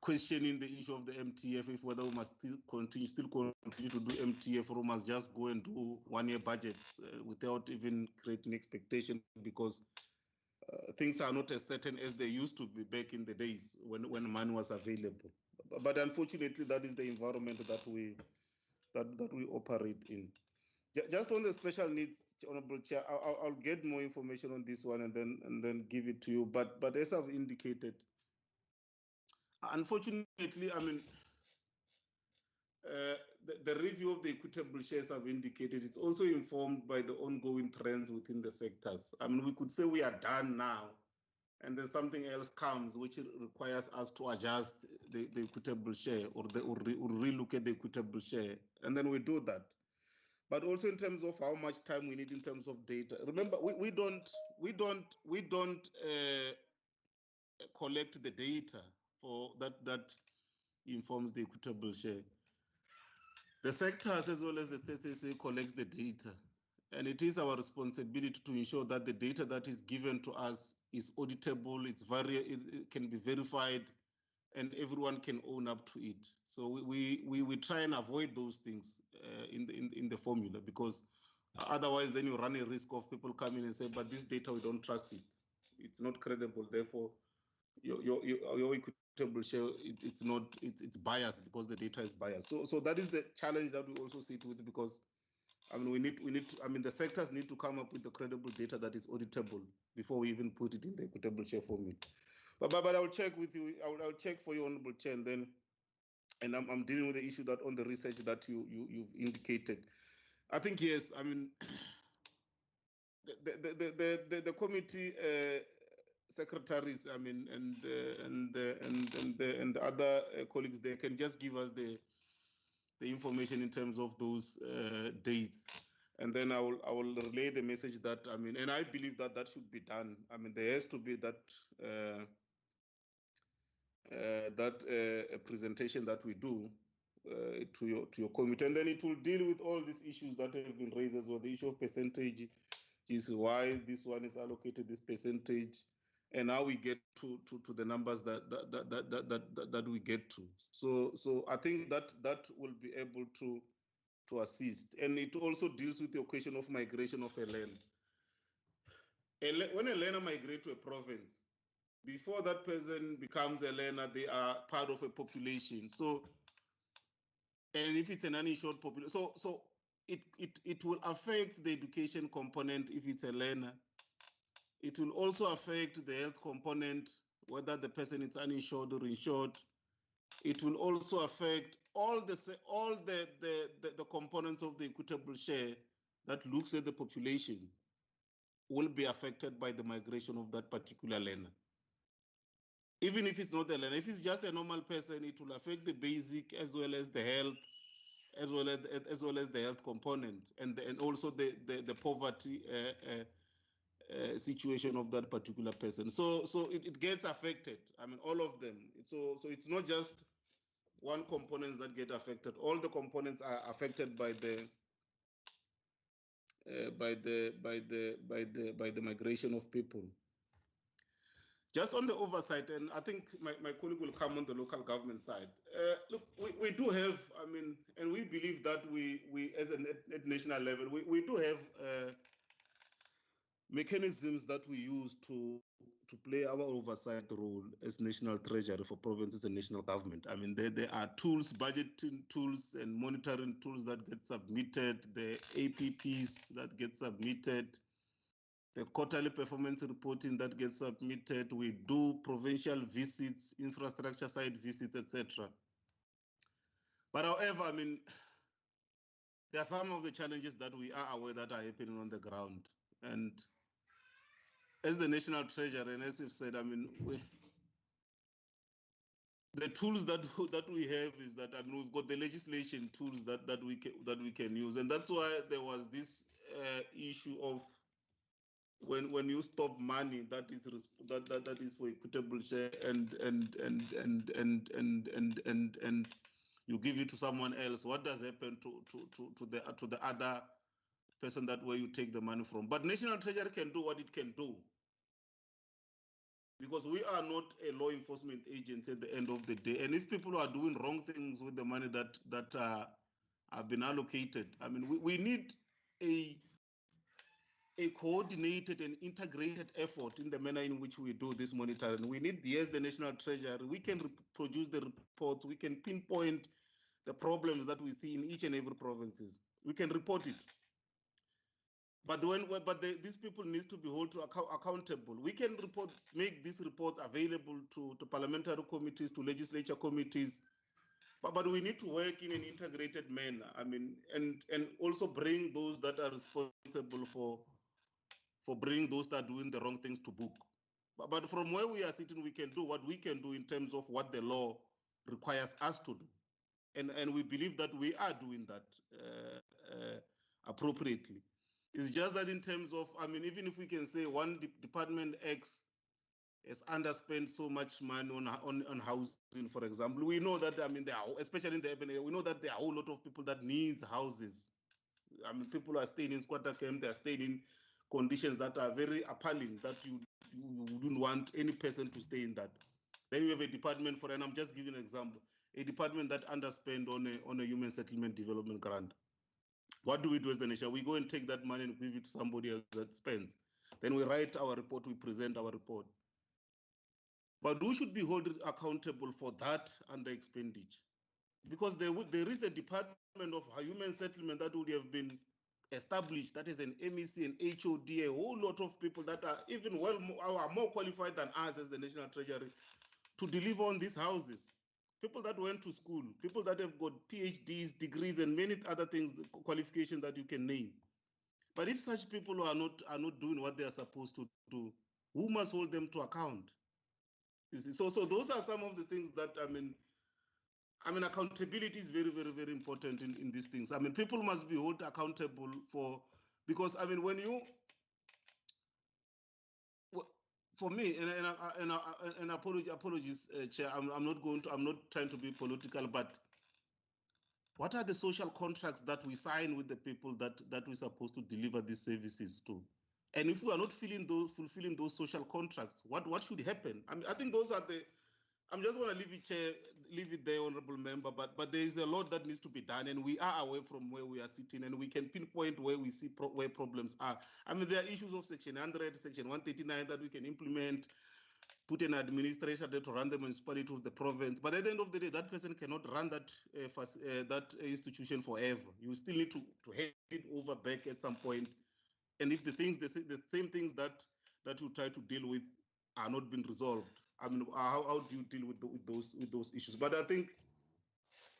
questioning the issue of the MTF, if whether we must still continue to do MTF, or we must just go and do one-year budgets without even creating expectation, because things are not as certain as they used to be back in the days when money was available. But unfortunately, that is the environment that we operate in. Just on the special needs, Honorable Chair, I'll get more information on this one and then give it to you. But as I've indicated, unfortunately, I mean, the review of the equitable shares I've indicated, it's also informed by the ongoing trends within the sectors. I mean, we could say we are done now, and then something else comes which requires us to adjust the equitable share or relook at the equitable share, and then we do that. But also in terms of how much time we need in terms of data. Remember, we don't collect the data for that informs the equitable share. The sectors as well as the SSA collects the data, and it is our responsibility to ensure that the data that is given to us is auditable, it can be verified, and everyone can own up to it. So we try and avoid those things in the formula, because otherwise then you run a risk of people coming and say, but this data, we don't trust it. It's not credible. Therefore, your equitable share, it's biased because the data is biased. So that is the challenge that we also sit with, because I mean, we need to, I mean, the sectors need to come up with the credible data that is auditable before we even put it in the equitable share formula. But I'll check with you. I'll check for you, Honorable Chair, and I'm dealing with the issue that on the research that you've indicated. I think yes. I mean, the committee secretaries, I mean, and the other colleagues, they can just give us the information in terms of those dates, and then I will relay the message that, I mean, and I believe that should be done. I mean, there has to be that a presentation that we do to your committee, and then it will deal with all these issues that have been raised as well. The issue of percentage is why this one is allocated this percentage, and how we get to the numbers that we get to. So I think that will be able to assist, and it also deals with your question of migration of a learner. When a learner migrates to a province, before that person becomes a learner, they are part of a population. So, and if it's an uninsured population, so it will affect the education component if it's a learner. It will also affect the health component, whether the person is uninsured or insured. It will also affect all the components of the equitable share that looks at the population will be affected by the migration of that particular learner. Even if it's not a learner, if it's just a normal person, it will affect the basic as well as the health as well as the health component, and also the poverty situation of that particular person. So it gets affected. I mean, all of them. So it's not just one component that get affected. All the components are affected by the migration of people. Just on the oversight, and I think my colleague will come on the local government side. Look, we do have, I mean, and we believe that we as at national level, we do have mechanisms that we use to play our oversight role as national treasury for provinces and national government. I mean, there are tools, budgeting tools and monitoring tools that get submitted, the APPs that get submitted, the quarterly performance reporting that gets submitted. We do provincial visits, infrastructure side visits, etc. But however, I mean, there are some of the challenges that we are aware that are happening on the ground. And as the national treasurer, and as you've said, I mean, the tools that we have is that, I mean, we've got the legislation tools that we can use, and that's why there was this issue of when you stop money that is for equitable share and you give it to someone else, what does happen to the other person that where you take the money from? But National Treasury can do what it can do, because we are not a law enforcement agency at the end of the day. And if people are doing wrong things with the money that have been allocated, I mean, we need a coordinated and integrated effort in the manner in which we do this monitoring. We need, yes, the National Treasury. We can produce the reports. We can pinpoint the problems that we see in each and every provinces. We can report it. But these people need to be held accountable. We can make these reports available to parliamentary committees, to legislature committees, but we need to work in an integrated manner. I mean, and also bring those that are responsible for bringing those that are doing the wrong things to book. But from where we are sitting, we can do what we can do in terms of what the law requires us to do. And we believe that we are doing that appropriately. It's just that in terms of, I mean, even if we can say one department X has underspent so much money on housing, for example, we know that, I mean, there are, especially in the urban area, we know that there are a whole lot of people that needs houses. I mean, people are staying in squatter camp, they're staying in conditions that are very appalling, that you wouldn't want any person to stay in that. Then we have a department for, and I'm just giving an example, a department that underspend on a human settlement development grant. What do we do as the nation? We go and take that money and give it to somebody else that spends. Then we write our report, we present our report. But who should be held accountable for that under expenditure? Because there is a department of human settlement that would have been established, that is an MEC, an HOD, a whole lot of people that are even are more qualified than us as the National Treasury to deliver on these houses. People that went to school, people that have got PhDs, degrees, and many other things, qualifications that you can name. But if such people are not doing what they are supposed to do, who must hold them to account? You see, so those are some of the things that, I mean, accountability is very, very, very important in these things. I mean, people must be held accountable for, because, I mean, when you, for me, and apologies, Chair, I'm not trying to be political, but what are the social contracts that we sign with the people that we're supposed to deliver these services to? And if we are not fulfilling those social contracts, what should happen? I mean, I think those are the, I'm just going to leave it there, Honorable Member, but there is a lot that needs to be done, and we are away from where we are sitting, and we can pinpoint where we see where problems are. I mean, there are issues of Section 100, Section 139 that we can implement, put an administrator there to run the municipality to the province, but at the end of the day, that person cannot run that institution forever. You still need to hand it over back at some point, and if the same things that you try to deal with are not being resolved, I mean, how do you deal with those issues? But I think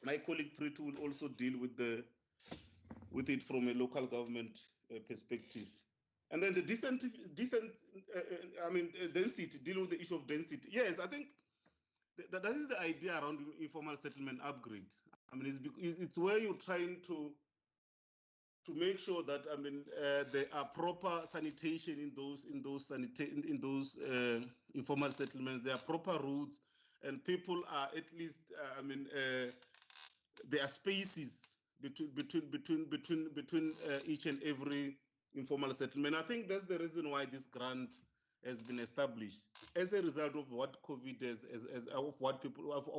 my colleague Pretu will also deal with it from a local government perspective. And then the density, dealing with the issue of density. Yes, I think that is the idea around informal settlement upgrade. I mean, it's where you're trying to make sure that there are proper sanitation in those informal settlements. There are proper routes, and people are at least there are spaces between each and every informal settlement. I think that's the reason why this grant has been established as a result of what COVID of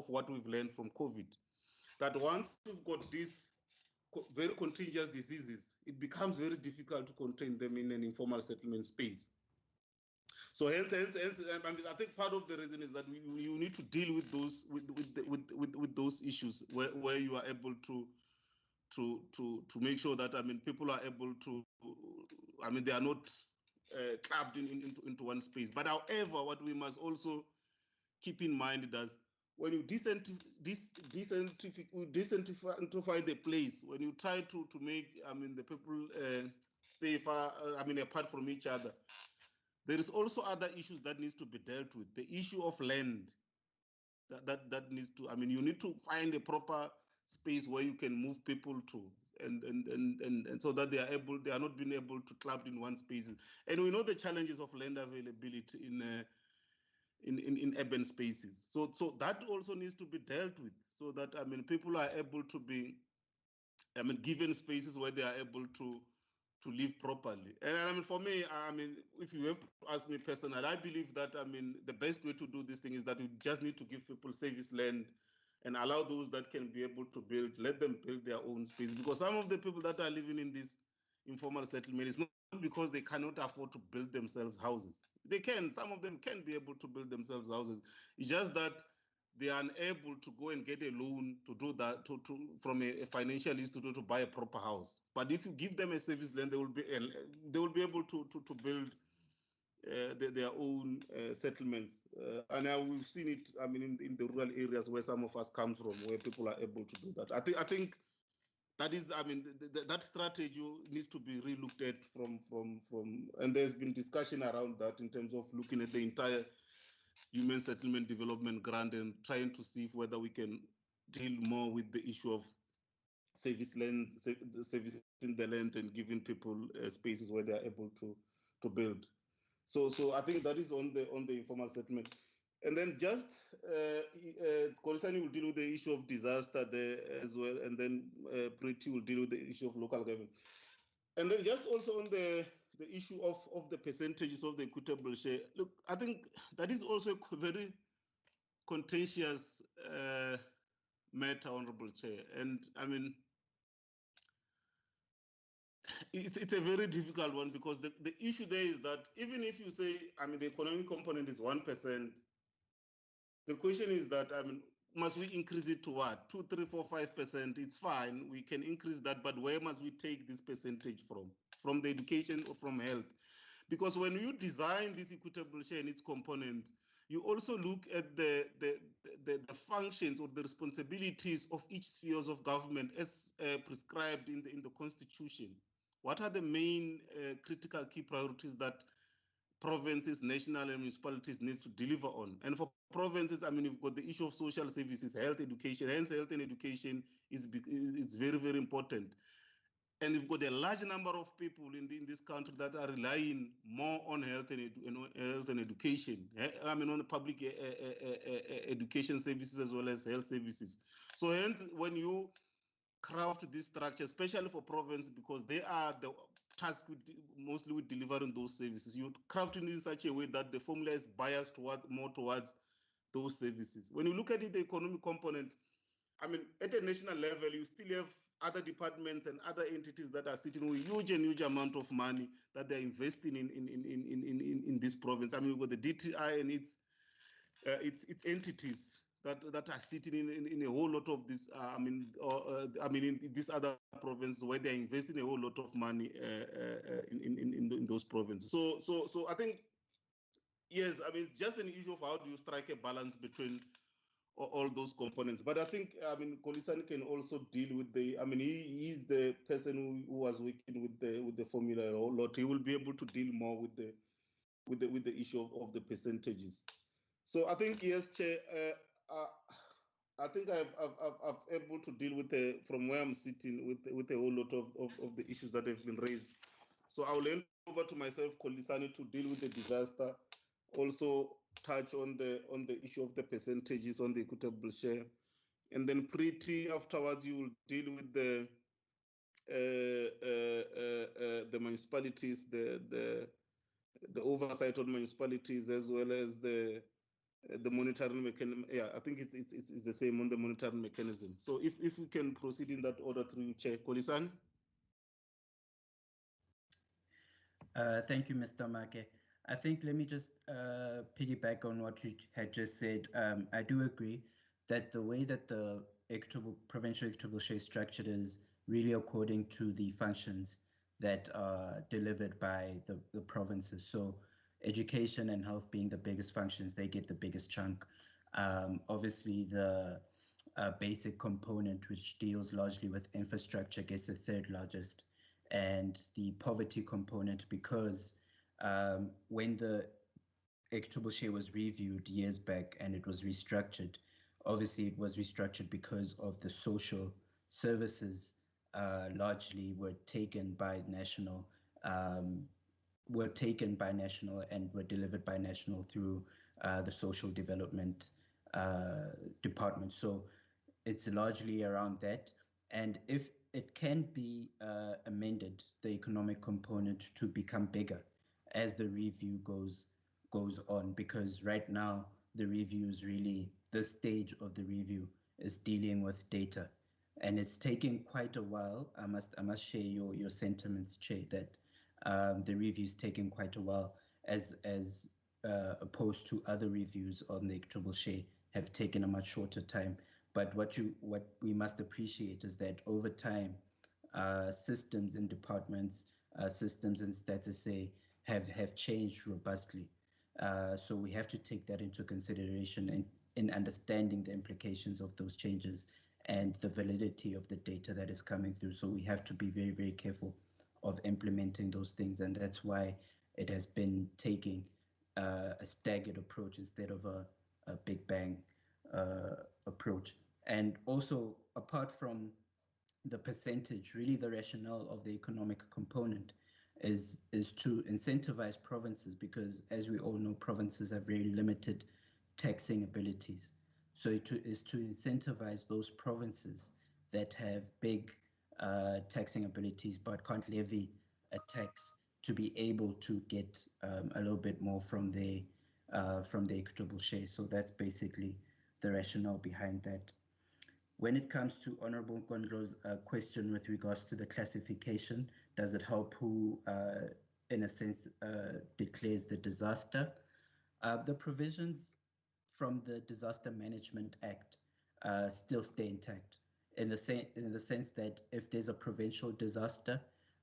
what we've learned from COVID. That once you've got these very contagious diseases, it becomes very difficult to contain them in an informal settlement space. So hence, I think part of the reason is that you need to deal with those with those issues where you are able to make sure that people are able to they are not clubbed into one space. But however, what we must also keep in mind is when you decentrify the place, when you try to make the people stay far apart from each other, there is also other issues that needs to be dealt with. The issue of land that needs to, you need to find a proper space where you can move people to, and so that they are not being able to club in one space. And we know the challenges of land availability in urban spaces. So that also needs to be dealt with, so that people are able to be given spaces where they are able to live properly. And for me, if you have to ask me personally, I believe that the best way to do this thing is that you just need to give people service land and allow those that can be able to build, let them build their own space. Because some of the people that are living in this informal settlement is not because they cannot afford to build themselves houses. They can, some of them can be able to build themselves houses. It's just that they are unable to go and get a loan to do that from a financial institute to buy a proper house. But if you give them a service land, they will be able to build their own settlements. And now we've seen it. In the rural areas where some of us come from, where people are able to do that. I think that is. That strategy needs to be relooked at from. And there's been discussion around that in terms of looking at the entire Human Settlement Development Grant and trying to see whether we can deal more with the issue of servicing the land and giving people spaces where they are able to build. So I think that is on the informal settlement. And then just Kolisani will deal with the issue of disaster there as well, and then Pretty will deal with the issue of local government. And then just also on the issue of the percentages of the equitable share. Look, I think that is also a very contentious matter, Honorable Chair. And it's a very difficult one, because the issue there is that even if you say, the economic component is 1%, the question is that, must we increase it to what? 2, 3, 4, 5%? It's fine, we can increase that, but where must we take this percentage from? From the education or from health? Because when you design this equitable share and its component, you also look at the functions or the responsibilities of each spheres of government as prescribed in the Constitution. What are the main critical key priorities that provinces, national and municipalities need to deliver on? And for provinces, you've got the issue of social services, health, education. Hence, health and education is very, very important. And we've got a large number of people in this country that are relying more on health and education. On the public education services as well as health services. So hence, when you craft this structure, especially for province, because they are the tasked mostly with delivering those services, you craft it in such a way that the formula is biased more towards those services. When you look at it, the economic component, at a national level, you still have other departments and other entities that are sitting with huge amount of money that they're investing in this province. We've got the DTI and its entities that are sitting in a whole lot of this. In these other provinces where they're investing a whole lot of money in those provinces. So I think, yes, it's just an issue of how do you strike a balance between all those components. But I think, Kolisani can also deal with the, he is the person who was working with the formula a whole lot. He will be able to deal more with the issue of the percentages. So I think, yes, Chair, I think I've able to deal with from where I'm sitting with a whole lot of the issues that have been raised. So I'll hand over to myself, Kolisani, to deal with the disaster. Also touch on the issue of the percentages on the equitable share, and then Pretty afterwards you will deal with the municipalities, the oversight on municipalities, as well as the monitoring mechanism. Yeah, I think it's the same on the monitoring mechanism. So if we can proceed in that order through Chair Kolisani. Thank you, Mr. Make. I think let me just piggyback on what you had just said. I do agree that the way that the provincial equitable share is structured is really according to the functions that are delivered by the provinces. So education and health being the biggest functions, they get the biggest chunk. Obviously, the basic component, which deals largely with infrastructure, gets the third largest. And the poverty component, because when the equitable share was reviewed years back and it was restructured, obviously it was restructured because of the social services largely were taken by national, and were delivered by national through the social development department. So it's largely around that. And if it can be amended, the economic component, to become bigger as the review goes on, because right now the review is really, this stage of the review is dealing with data, and it's taking quite a while. I must share your sentiments, Chair, that the review is taking quite a while, as opposed to other reviews on the equitable share have taken a much shorter time. But what we must appreciate is that over time, systems and departments, systems and status have changed robustly. So we have to take that into consideration in understanding the implications of those changes and the validity of the data that is coming through. So we have to be very, very careful of implementing those things, and that's why it has been taking a staggered approach instead of a big bang approach. And also, apart from the percentage, really the rationale of the economic component is to incentivize provinces, because as we all know, provinces have very limited taxing abilities. So it is to incentivize those provinces that have big taxing abilities but can't levy a tax to be able to get a little bit more from the equitable share. So that's basically the rationale behind that. When it comes to Honorable Gondlo's question with regards to the classification, does it help who, in a sense, declares the disaster? The provisions from the Disaster Management Act still stay intact, in the sense that if there's a provincial disaster,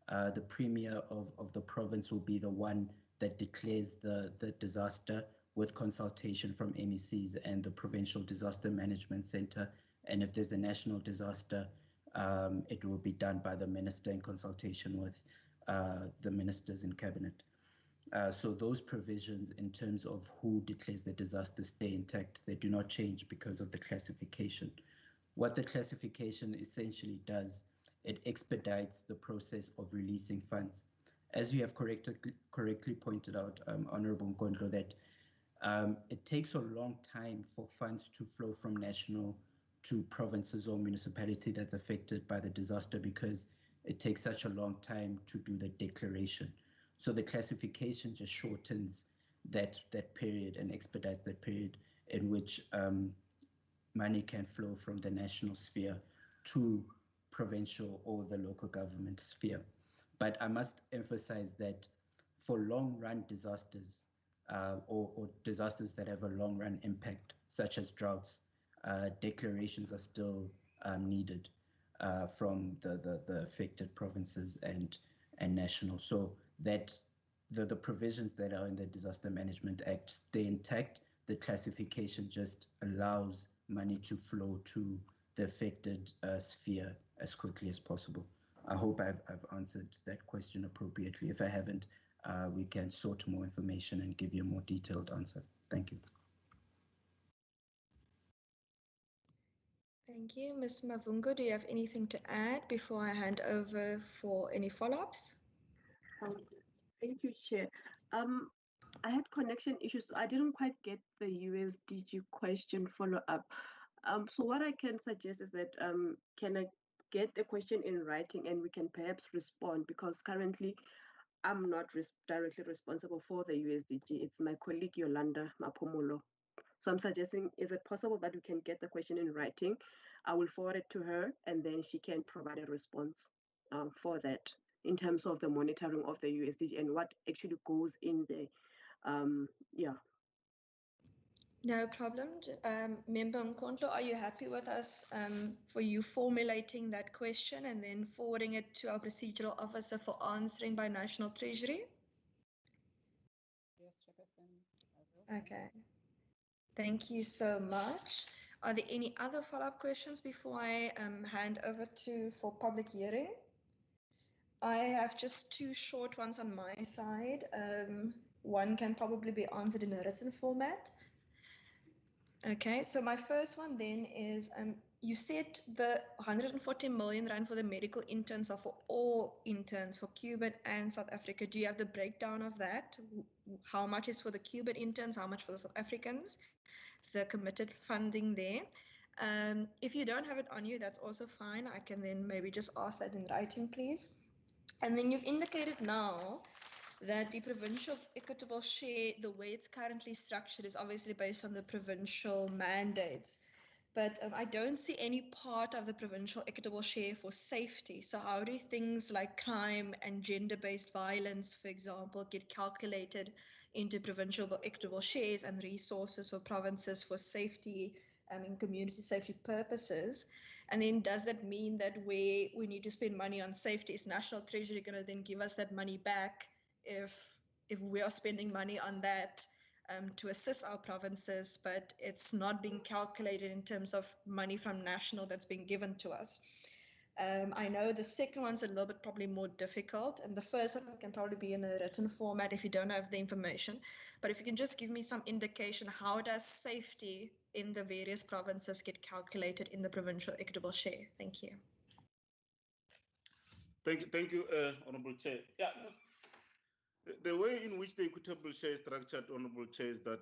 the premier of the province will be the one that declares the disaster, with consultation from MECs and the Provincial Disaster Management Center. And if there's a national disaster, it will be done by the minister in consultation with the ministers in cabinet. So those provisions in terms of who declares the disaster stay intact. They do not change because of the classification. What the classification essentially does, it expedites the process of releasing funds. As you have correctly pointed out, Honorable Nkondlo, that it takes a long time for funds to flow from national to provinces or municipality that's affected by the disaster, because it takes such a long time to do the declaration. So the classification just shortens that period and expedites that period in which money can flow from the national sphere to provincial or the local government sphere. But I must emphasize that for long-run disasters or disasters that have a long-run impact, such as droughts, declarations are still needed from the affected provinces and national. So that the provisions that are in the Disaster Management Act stay intact. The classification just allows money to flow to the affected sphere as quickly as possible. I hope I've answered that question appropriately. If I haven't, we can sort more information and give you a more detailed answer. Thank you. Thank you. Ms. Mavungo, do you have anything to add before I hand over for any follow-ups? Thank you, Chair. I had connection issues. So I didn't quite get the USDG question follow-up. So what I can suggest is that can I get the question in writing and we can perhaps respond, because currently I'm not directly responsible for the USDG. It's my colleague Yolanda Mapomolo. So I'm suggesting, is it possible that we can get the question in writing? I will forward it to her and then she can provide a response for that in terms of the monitoring of the USDG and what actually goes in there. Yeah. No problem. Member Mkonto, are you happy with us for you formulating that question and then forwarding it to our procedural officer for answering by National Treasury? Yes, Chairperson. Okay. Thank you so much. Are there any other follow-up questions before I hand over to for public hearing? I have just two short ones on my side. One can probably be answered in a written format. Okay, so my first one then is you said the 140 million rand for the medical interns are for all interns for Cuban and South Africa. Do you have the breakdown of that? How much is for the Cuban interns? How much for the South Africans? The committed funding there. If you don't have it on you, that's also fine. I can then maybe just ask that in writing, please. And then you've indicated now that the provincial equitable share, the way it's currently structured, is obviously based on the provincial mandates. But I don't see any part of the provincial equitable share for safety. So how do things like crime and gender-based violence, for example, get calculated into provincial equitable shares and resources for provinces for safety and community safety purposes? And then does that mean that where we need to spend money on safety, is National Treasury going to then give us that money back if we are spending money on that to assist our provinces, but it's not being calculated in terms of money from national that's being given to us? I know the second one's a little bit probably more difficult, and the first one can probably be in a written format if you don't have the information. But if you can just give me some indication, how does safety in the various provinces get calculated in the provincial equitable share? Thank you. Thank you, Honorable Chair. Yeah, the way in which the equitable share is structured, Honorable Chair, is that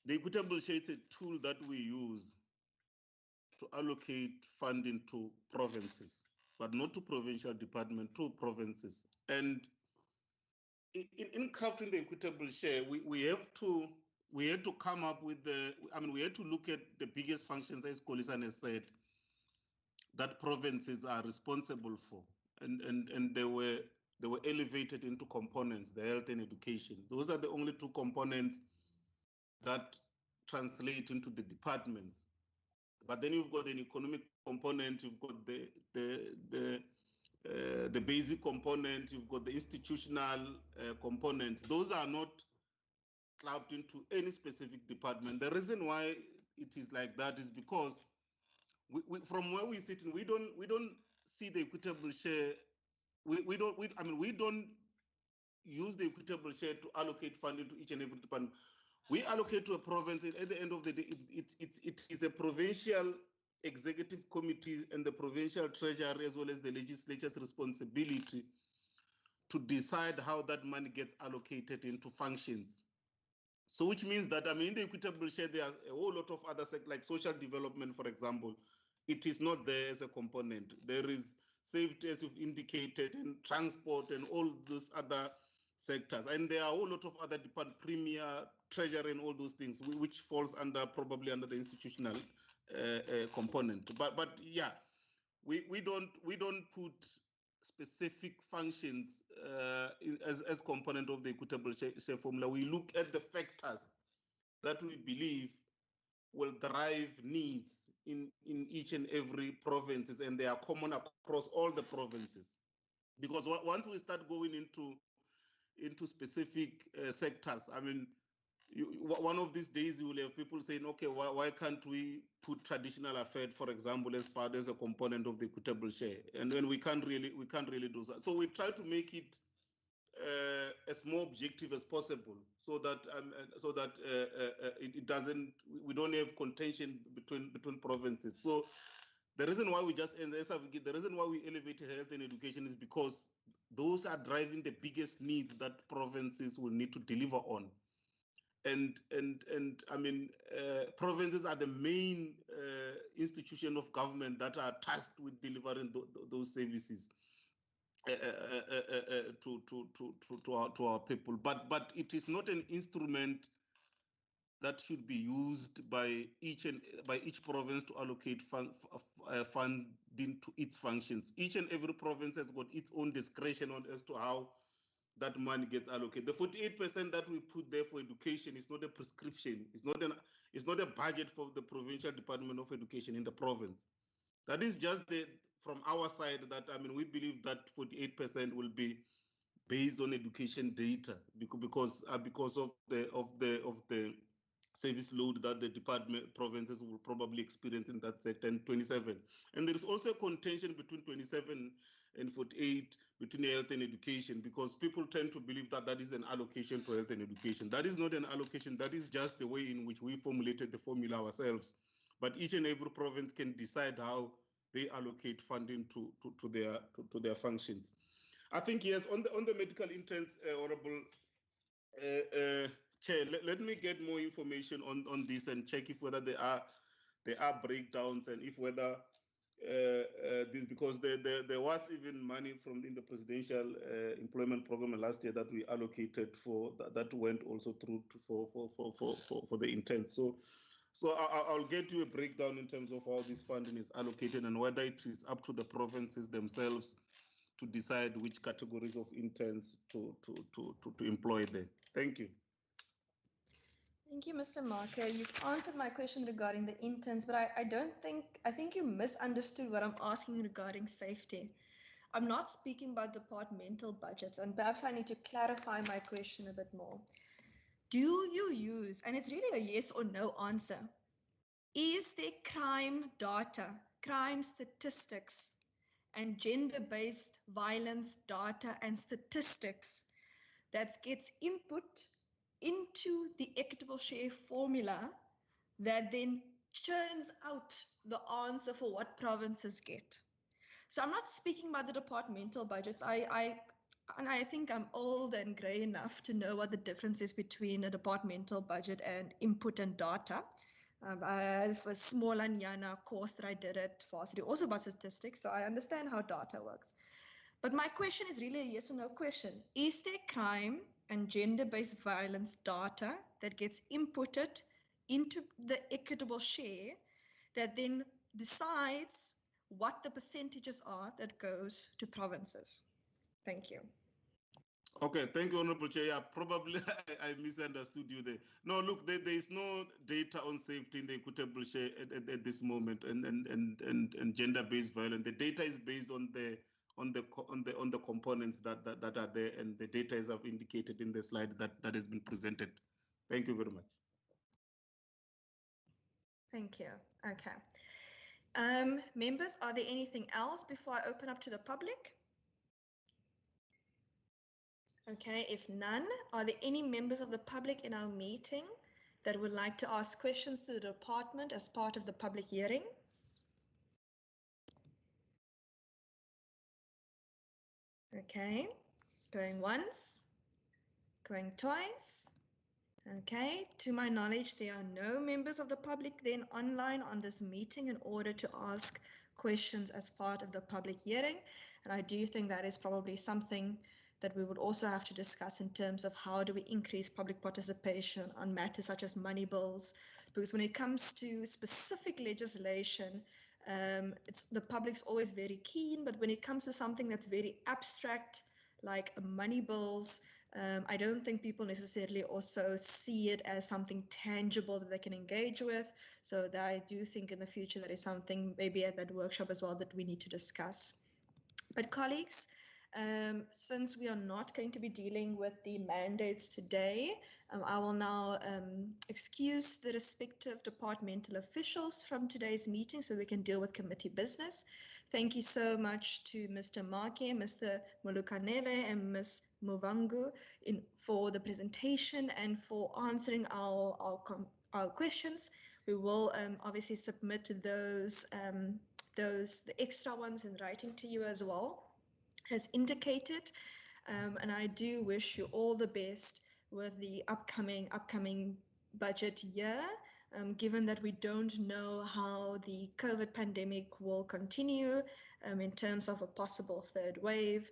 the equitable share is a tool that we use to allocate funding to provinces, but not to provincial department, to provinces. And in crafting the equitable share, we had to come up with we had to look at the biggest functions, as Kolisan has said, that provinces are responsible for, and they were elevated into components: the health and education. Those are the only two components that translate into the departments. But then you've got an economic component, you've got the basic component, you've got the institutional components. Those are not clubbed into any specific department. The reason why it is like that is because from where we sit, we don't see the equitable share. We don't use the equitable share to allocate funding to each and every department. We allocate to a province. At the end of the day, it is a provincial executive committee and the provincial treasury, as well as the legislature's responsibility to decide how that money gets allocated into functions. So which means that, in the equitable share, there are a whole lot of other sectors, like social development, for example. It is not there as a component. There is safety, as you've indicated, and transport and all those other sectors. And there are a whole lot of other departments, premier, treasury, and all those things, which falls probably under the institutional component. But yeah, we don't put specific functions as component of the equitable share formula. We look at the factors that we believe will drive needs in each and every provinces, and they are common across all the provinces. Because once we start going into specific sectors, one of these days you will have people saying, okay, why can't we put traditional affairs, for example, as a component of the equitable share? And then we can't really do that. So we try to make it as more objective as possible, so that it doesn't, we don't have contention between provinces. So the reason why we just, the reason why we elevate health and education is because those are driving the biggest needs that provinces will need to deliver on. And I mean, provinces are the main institution of government that are tasked with delivering those services to our people. But it is not an instrument that should be used by each province to allocate funding to its functions. Each and every province has got its own discretion on as to how that money gets allocated. The 48% that we put there for education is not a prescription. It's not a budget for the Provincial Department of Education in the province. That is just from our side that, I mean, we believe that 48% will be based on education data because of the service load that the provinces will probably experience in that sector in 27. And there is also a contention between 27 and 48 between health and education, because people tend to believe that that is an allocation to health and education. That is not an allocation. That is just the way in which we formulated the formula ourselves. But each and every province can decide how they allocate funding to their functions. I think, yes, on the medical interns, Honorable Chair, let me get more information on this and check if whether there are breakdowns, and if whether this, because there was even money from in the presidential employment program last year that we allocated for that went also through for the intent. So I'll get you a breakdown in terms of how this funding is allocated and whether it is up to the provinces themselves to decide which categories of interns to employ there. Thank you. Thank you, Mr. Marker. You've answered my question regarding the interns, but I think you misunderstood what I'm asking regarding safety. I'm not speaking about departmental budgets, and perhaps I need to clarify my question a bit more. Do you use, and it's really a yes or no answer, is there crime data, crime statistics, and gender-based violence data and statistics that gets input into the equitable share formula that then churns out the answer for what provinces get? So I'm not speaking about the departmental budgets. I think I'm old and grey enough to know what the difference is between a departmental budget and input and data. For a small Anyana course that I did at varsity, also about statistics, so I understand how data works. But my question is really a yes or no question. Is there crime and gender-based violence data that gets inputted into the equitable share that then decides what the percentages are that goes to provinces? Thank you. Okay, thank you, Honorable Chair. Yeah, probably I misunderstood you there. No, look, there is no data on safety in the equitable share at this moment, and gender-based violence. The data is based on the components that are there, and the data is indicated in the slide that has been presented. Thank you very much. Thank you. Okay. Members, are there anything else before I open up to the public? Okay, if none, are there any members of the public in our meeting that would like to ask questions to the department as part of the public hearing? Okay, going once, going twice. Okay, to my knowledge, there are no members of the public then online on this meeting in order to ask questions as part of the public hearing. And I do think that is probably something that we would also have to discuss in terms of how do we increase public participation on matters such as money bills, because when it comes to specific legislation, the public's always very keen, but when it comes to something that's very abstract, like money bills, I don't think people necessarily also see it as something tangible that they can engage with. So that I do think in the future that is something maybe at that workshop as well that we need to discuss. But colleagues, since we are not going to be dealing with the mandates today, I will now excuse the respective departmental officials from today's meeting so we can deal with committee business. Thank you so much to Mr. Make, Mr. Molukanele, and Ms. Movangu for the presentation and for answering our questions. We will obviously submit the extra ones in writing to you as well, as indicated. And I do wish you all the best with the upcoming budget year. Given that we don't know how the COVID pandemic will continue in terms of a possible third wave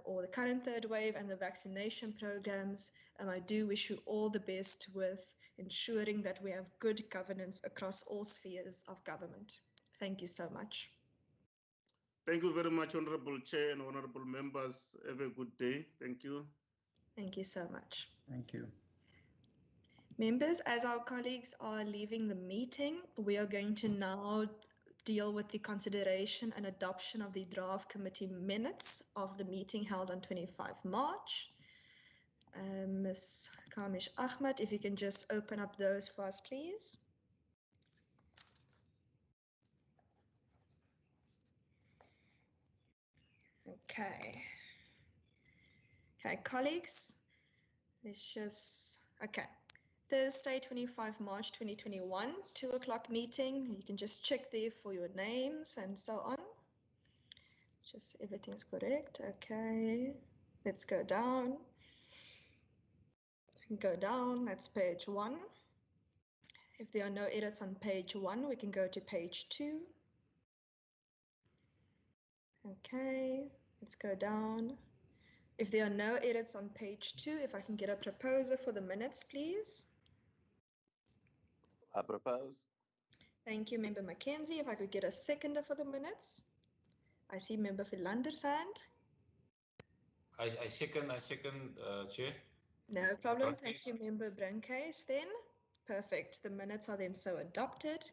or the current third wave and the vaccination programs, I do wish you all the best with ensuring that we have good governance across all spheres of government. Thank you so much. Thank you very much, Honorable Chair and Honorable Members. Have a good day. Thank you. Thank you so much. Thank you. Members, as our colleagues are leaving the meeting, we are going to now deal with the consideration and adoption of the draft committee minutes of the meeting held on 25 March. Ms. Kamish Ahmed, if you can just open up those for us, please. Okay. Okay, colleagues, let's just, okay. Thursday, 25 March 2021, 2 o'clock meeting. You can just check there for your names and so on. Just everything's correct. Okay, let's go down. Go down, that's page 1. If there are no edits on page 1, we can go to page 2. Okay, let's go down. If there are no edits on page 2, if I can get a proposer for the minutes, please. I propose. Thank you, Member Mackenzie. If I could get a seconder for the minutes. I see Member Philander's hand. I second, Chair. No problem. Thank you, Member Brancase then. Perfect. The minutes are then so adopted.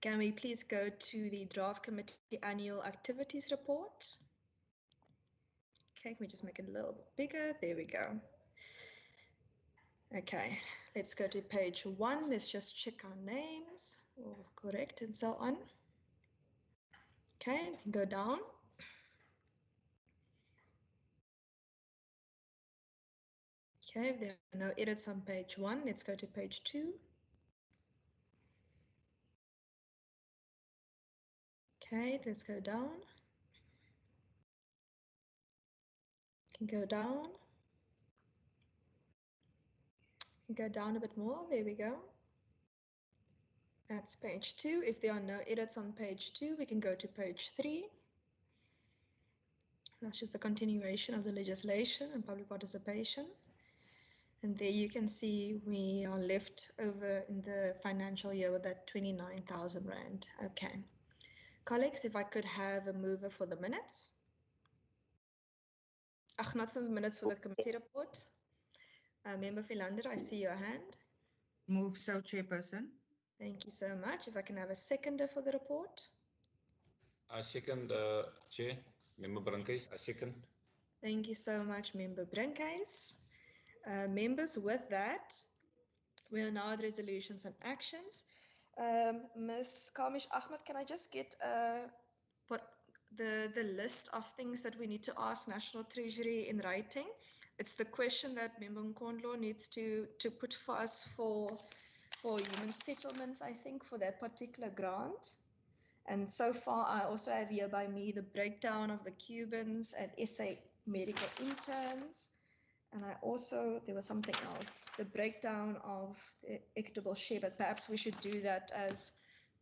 Can we please go to the draft committee annual activities report? Okay, can we just make it a little bit bigger? There we go. Okay, let's go to page 1. Let's just check our names, all correct and so on. Okay, we can go down. Okay, if there are no edits on page 1, let's go to page 2. Okay, let's go down. Can go down. Can go down a bit more. There we go. That's page 2. If there are no edits on page 2, we can go to page 3. That's just a continuation of the legislation and public participation. And there you can see we are left over in the financial year with that 29,000 Rand. Okay. Colleagues, if I could have a mover for the minutes. Not for the minutes, for the committee report. Member Philander, I see your hand. Move so, Chairperson. Thank you so much. If I can have a seconder for the report. I second, Chair. Member Brancase, I second. Thank you so much, Member Brancase. Members, with that, we are now at resolutions and actions. Ms. Kamish Ahmed, can I just get the list of things that we need to ask National Treasury in writing? It's the question that Member Nkondlo needs to put for us for human settlements, I think, for that particular grant. And so far, I also have here by me the breakdown of the Cubans and SA medical interns. And I also, there was something else, the breakdown of the equitable share, but perhaps we should do that as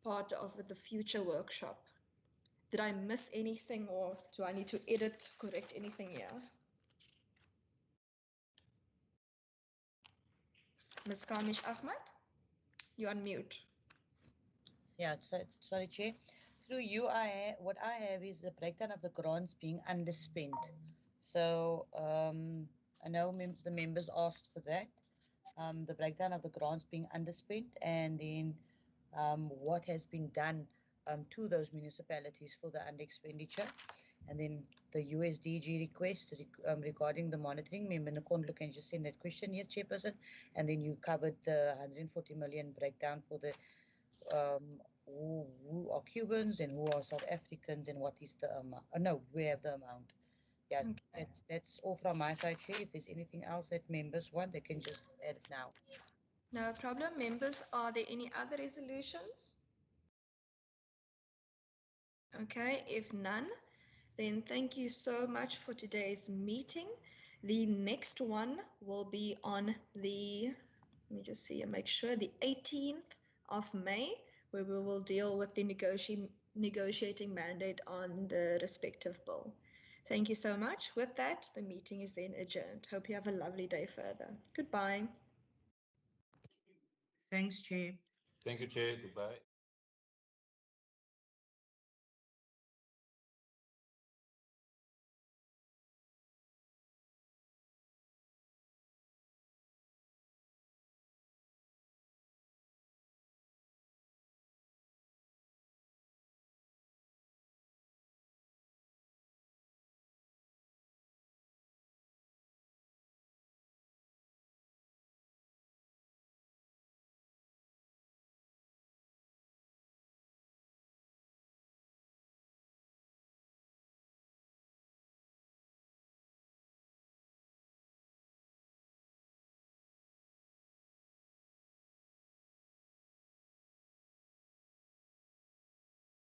part of the future workshop. Did I miss anything, or do I need to correct anything here? Ms. Kamish Ahmed, you're on mute. Yeah, sorry, Chair. Through you, what I have is the breakdown of the grants being underspent. So I know the members asked for that. The breakdown of the grants being underspent, and then what has been done to those municipalities for the under expenditure, and then the USDG request regarding the monitoring. Member Nkondlo can just send that question, yes, Chairperson, and then you covered the 140 million breakdown for the who are Cubans and who are South Africans and what is the amount. No, we have the amount. Yeah, Okay. that's all from my side, Chair. If there's anything else that members want, they can just add it now. No problem. Members, are there any other resolutions? Okay, if none, then thank you so much for today's meeting. The next one will be on the, let me just see and make sure, the 18th of May, where we will deal with the negotiating mandate on the respective bill. Thank you so much. With that, the meeting is then adjourned. Hope you have a lovely day further. Goodbye. Thanks, Chair. Thank you, Chair. Goodbye.